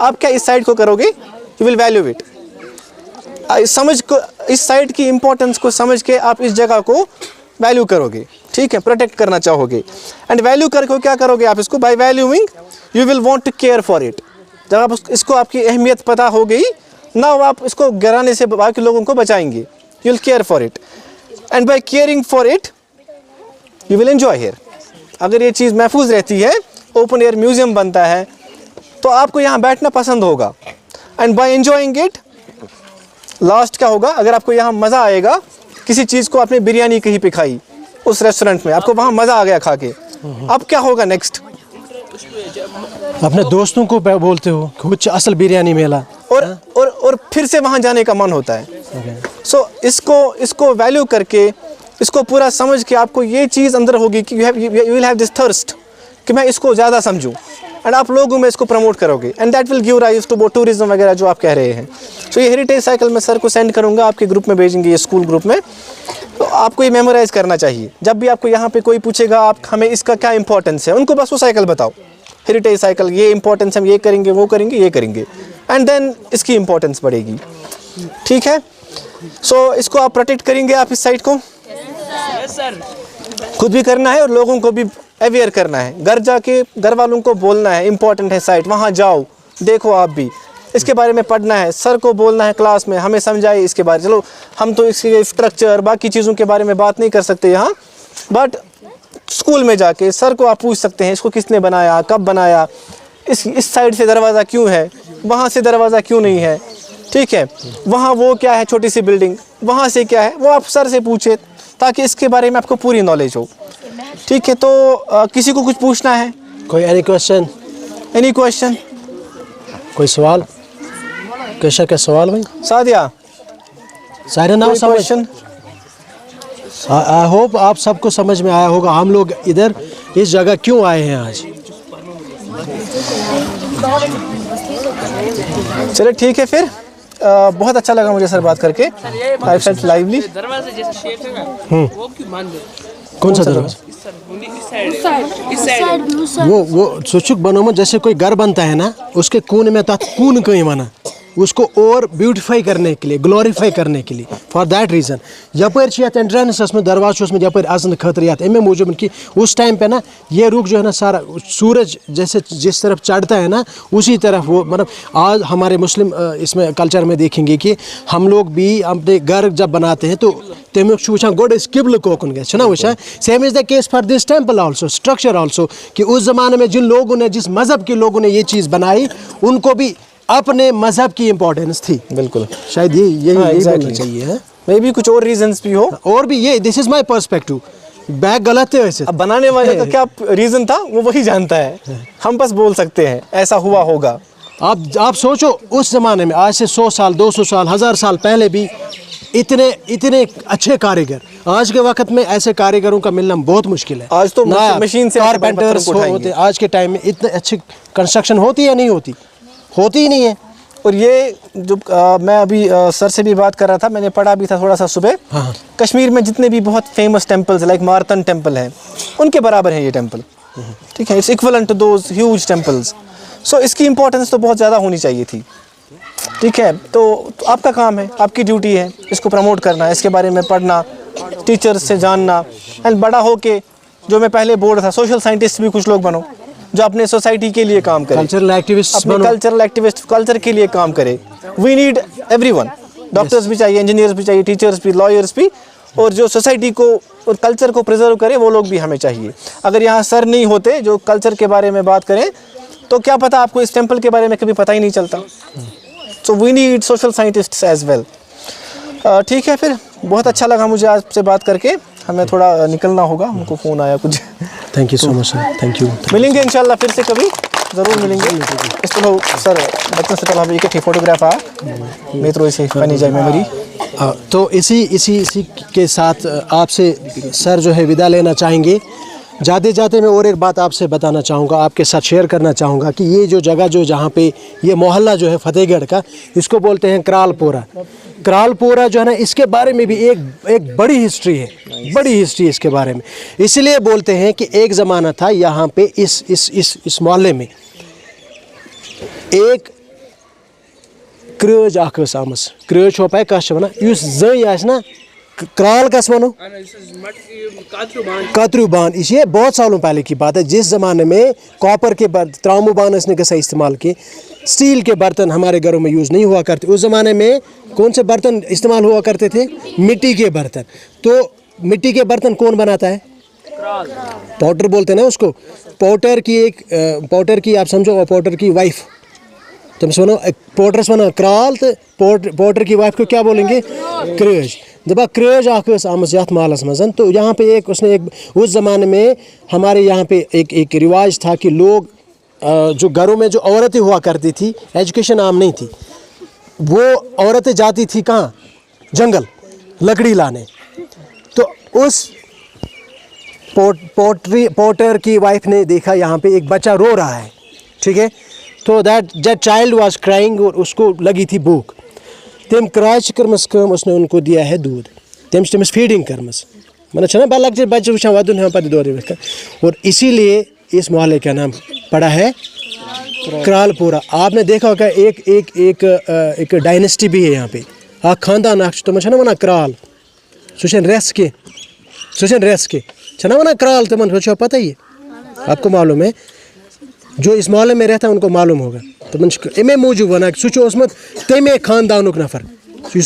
आप क्या इस साइड को करोगे, यू विल वैल्यू इट। इस साइड की इम्पोर्टेंस को समझ के आप इस जगह को वैल्यू करोगे, ठीक है, प्रोटेक्ट करना चाहोगे। एंड वैल्यू करके क्या करोगे आप इसको, by valuing you will want to care for it. जब आप इसको आपकी अहमियत पता हो गई ना, आप इसको गिराने से बाकी लोगों को बचाएंगे। You will care for it and by caring for it you will enjoy here. अगर ये चीज़ महफूज रहती है, ओपन एयर म्यूजियम बनता है, तो आपको यहाँ बैठना पसंद होगा। And by enjoying it, last क्या होगा, अगर आपको यहाँ मज़ा आएगा, किसी चीज़ को आपने बिरयानी कहीं पे खाई उस रेस्टोरेंट में, आपको वहाँ मज़ा आ गया खा के, अब क्या होगा नेक्स्ट? अपने दोस्तों को बोलते हो कुछ असल बिरयानी मिला, और फिर से वहाँ जाने का मन होता है। सो इसको वैल्यू करके, इसको पूरा समझ के आपको ये चीज़ अंदर होगी कि you will have this thirst कि मैं इसको ज़्यादा समझूं, एंड आप लोगों में इसको प्रमोट करोगे, and that will give rise to tourism वगैरह जो आप कह रहे हैं। सो ये हेरिटेज साइकिल मैं सर को सेंड करूँगा, आपके ग्रुप में भेजेंगे, ये स्कूल ग्रुप में। तो आपको ये मेमोराइज़ करना चाहिए। जब भी आपको यहाँ पे कोई पूछेगा आप हमें इसका क्या इंपॉर्टेंस है, उनको बस वो साइकिल बताओ, हेरिटेज साइकिल ये इंपॉर्टेंस, हम ये करेंगे, वो करेंगे, ये करेंगे, एंड देन इसकी इंपॉर्टेंस बढ़ेगी, ठीक है। सो इसको आप प्रोटेक्ट करेंगे, आप इस साइट को खुद भी करना है और लोगों को भी अवेयर करना है। घर जाके घर वालों को बोलना है इंपॉर्टेंट है साइट, वहाँ जाओ, देखो, आप भी इसके बारे में पढ़ना है, सर को बोलना है क्लास में हमें समझाए इसके बारे। चलो हम तो इसके स्ट्रक्चर बाकी चीज़ों के बारे में बात नहीं कर सकते यहाँ, बट स्कूल में जाके सर को आप पूछ सकते हैं इसको किसने बनाया, कब बनाया, इस साइड से दरवाज़ा क्यों है, वहाँ से दरवाज़ा क्यों नहीं है, ठीक है, वहाँ वो क्या है छोटी सी बिल्डिंग, वहाँ से क्या है, वो आप सर से पूछे ताकि इसके बारे में आपको पूरी नॉलेज हो, ठीक है। तो किसी को कुछ पूछना है, कोई एनी क्वेश्चन, कोई सवाल, कैसा क्या सवाल भाई? सादिया, सारे नाम समझ, क्वेश्चन? आई होप आप सबको समझ में आया होगा हम लोग इधर इस जगह क्यों आए हैं आज। चलो ठीक है फिर, बहुत अच्छा लगा मुझे सर बात करके, आई फेल्ट लाइवली। दरवाजे जैसे शेप है ना, वो क्यों बांध दो? कौन सा दरवाजा? इस साइड वो सुचुक बनोमो जैसे कोई घर बनता है ना, उसके कोने में कून कहीं बना, उसको और ब्यूटिफाई करने के लिए, ग्लोरीफाई करने के लिए, फॉर दैट रीज़न यपर एंट्रेंस में दरवाज़ में यपर अजन खतर ये अमे मूजूब कि उस टाइम पे ना ये रुख जो है ना सारा सूरज जैसे जिस तरफ चढ़ता है ना उसी तरफ वो, मतलब आज हमारे मुस्लिम इसमें कल्चर में देखेंगे कि हम लोग भी अपने घर जब बनाते हैं तो तमुक वुचान गोड किबल कोकुन गए ना वुचान। Same is the case for this temple also, structure also, कि उस ज़माने में जिन लोगों ने, जिस मज़हब के लोगों ने ये चीज़ बनाई, उनको भी अपने मज़हब की इम्पोर्टेंस थी। बिल्कुल, शायद यही बोलना चाहिए है। मे भी कुछ और रीजंस भी हो, और भी ये, this is my perspective, bag गलत है वैसे। अब बनाने वाले का क्या रीज़न था वो वही जानता है, हम बस बोल सकते हैं ऐसा हुआ होगा। आप सोचो उस ज़माने में, आज से 100 साल 200 साल 1000 साल पहले भी इतने अच्छे कारीगर, आज के वक्त में ऐसे कारीगरों का मिलना बहुत मुश्किल है। आज तो मशीन से कारपेंटर्स होते, आज के टाइम में इतने अच्छी कंस्ट्रक्शन होती है नहीं होती ही नहीं है। और ये जो मैं अभी सर से भी बात कर रहा था, मैंने पढ़ा भी था थोड़ा सा सुबह, हाँ। कश्मीर में जितने भी बहुत famous temples like Martand temple है, उनके बराबर है ये टेम्पल, ठीक है, it's equivalent to those huge temples. So इसकी इंपॉर्टेंस तो बहुत ज़्यादा होनी चाहिए थी, ठीक है। तो आपका काम है, आपकी ड्यूटी है इसको प्रमोट करना, इसके बारे में पढ़ना, टीचर्स से जानना, एंड बड़ा हो के जो मैं पहले बोल रहा था, सोशल साइंटिस्ट भी कुछ लोग बनो जो अपने सोसाइटी के लिए काम करे, कल्चरल एक्टिविस्ट, अपने कल्चरल एक्टिविस्ट, कल्चर के लिए काम करे। वी नीड एवरीवन, डॉक्टर्स भी चाहिए, इंजीनियर्स भी चाहिए, टीचर्स भी, लॉयर्स भी, और जो सोसाइटी को और कल्चर को प्रिजर्व करे वो लोग भी हमें चाहिए। अगर यहाँ सर नहीं होते जो कल्चर के बारे में बात करें तो क्या पता आपको इस टेम्पल के बारे में कभी पता ही नहीं चलता। So we need social scientists as well. ठीक है, फिर बहुत अच्छा लगा मुझे आपसे बात करके, हमें थोड़ा निकलना होगा, हमको फ़ोन आया कुछ। Thank you so much sir, thank you. मिलेंगे इंशाल्लाह फिर से कभी, ज़रूर मिलेंगे। इस तरह सर बच्चों से तब एक फोटोग्राफ आ मित्रों इसे बनी जाए मेमोरी। तो इसी के साथ आपसे सर जो है विदा लेना चाहेंगे। जाते जाते मैं और एक बात आपसे बताना चाहूँगा, आपके साथ शेयर करना चाहूँगा कि ये जो जगह जो जहाँ पे ये मोहल्ला जो है फतेहगढ़ का, इसको बोलते हैं क्रालपोरा। क्रालपोरा जो है ना, इसके बारे में भी एक बड़ी हिस्ट्री है, बड़ी हिस्ट्री इसके बारे में। इसलिए बोलते हैं कि एक ज़माना था यहाँ पे इस मोहल्ले में एक क्रेज आमस, क्रेज हो पाए कह वना, इस जन ना क्राल कस वनो कातरू कातरू बान। ये बहुत सालों पहले की बात है, जिस ज़माने में कॉपर के बर्तन त्रामू बान ने कैसा इस्तेमाल किए, स्टील के बर्तन हमारे घरों में यूज़ नहीं हुआ करते। उस ज़माने में कौन से बर्तन इस्तेमाल हुआ करते थे? मिट्टी के बर्तन। तो मिट्टी के बर्तन कौन बनाता है? पॉटर बोलते हैं ना उसको। पॉटर की आप समझो, पॉटर की वाइफ तुम सुनो, पोटरस वन क्राल, तो पोटर की वाइफ को क्या बोलेंगे? क्रेज। जब क्रेज आमज यात मालस मजन, तो यहाँ पे उस ज़माने में हमारे यहाँ पे एक रिवाज था कि लोग जो घरों में जो औरतें हुआ करती थी, एजुकेशन आम नहीं थी, वो औरतें जाती थी कहाँ? जंगल लकड़ी लाने। तो उस पोटर की वाइफ ने देखा यहाँ पे एक बच्चा रो रहा है, ठीक है, तो दैट चाइल्ड वाज क्राइंग, और उसको लगी थी भूख। तम क्राच कर्मस कम, उसने उनको दिया है दूध, तमिस फीडिंग कर्मस, मतलब बल लगे बच्चे वुचान वदन हम पे दौरे, और इसीलिए इस मोहल्ले का नाम पड़ा है क्रालपुरा। आपने देखा होगा एक डायनेस्टी भी है यहाँ पे, खानदान तुम वन क्राल, सुन रेस के छना वन क्राल, तुम पता ही है, आपको मालूम है, जो इस मोहल्ले में रहता है उनको मालूम होगा। तो अमे मूजूब वन सह तमे खानदानुक नफर,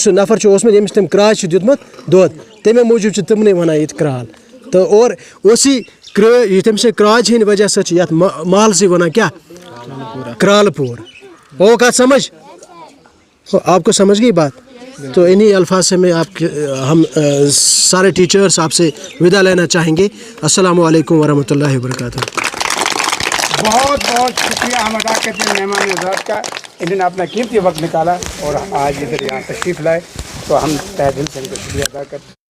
नफर यमिस तम क्राच दुतमुत दोद, तमे मूजूब तमने वन ये क्राल। तो और उसी तम से क्राच हंद वजह से महल से वन क्या? क्रालपुर। वो कहा समझ, आपको समझ गई बात? तो इन्हीं अल्फाज से मैं हम सारे टीचर्स आपसे विदा लेना चाहेंगे। अस्सलामु अलैकुम वरहमतुल्लाहि वबरकातुहू। बहुत बहुत शुक्रिया हम अदा करते हैं मेहमान हज़रात का, इन्होंने अपना कीमती वक्त निकाला और आज इधर यहाँ तशरीफ़ लाए, तो हम तहे दिल से इनको शुक्रिया अदा करते हैं।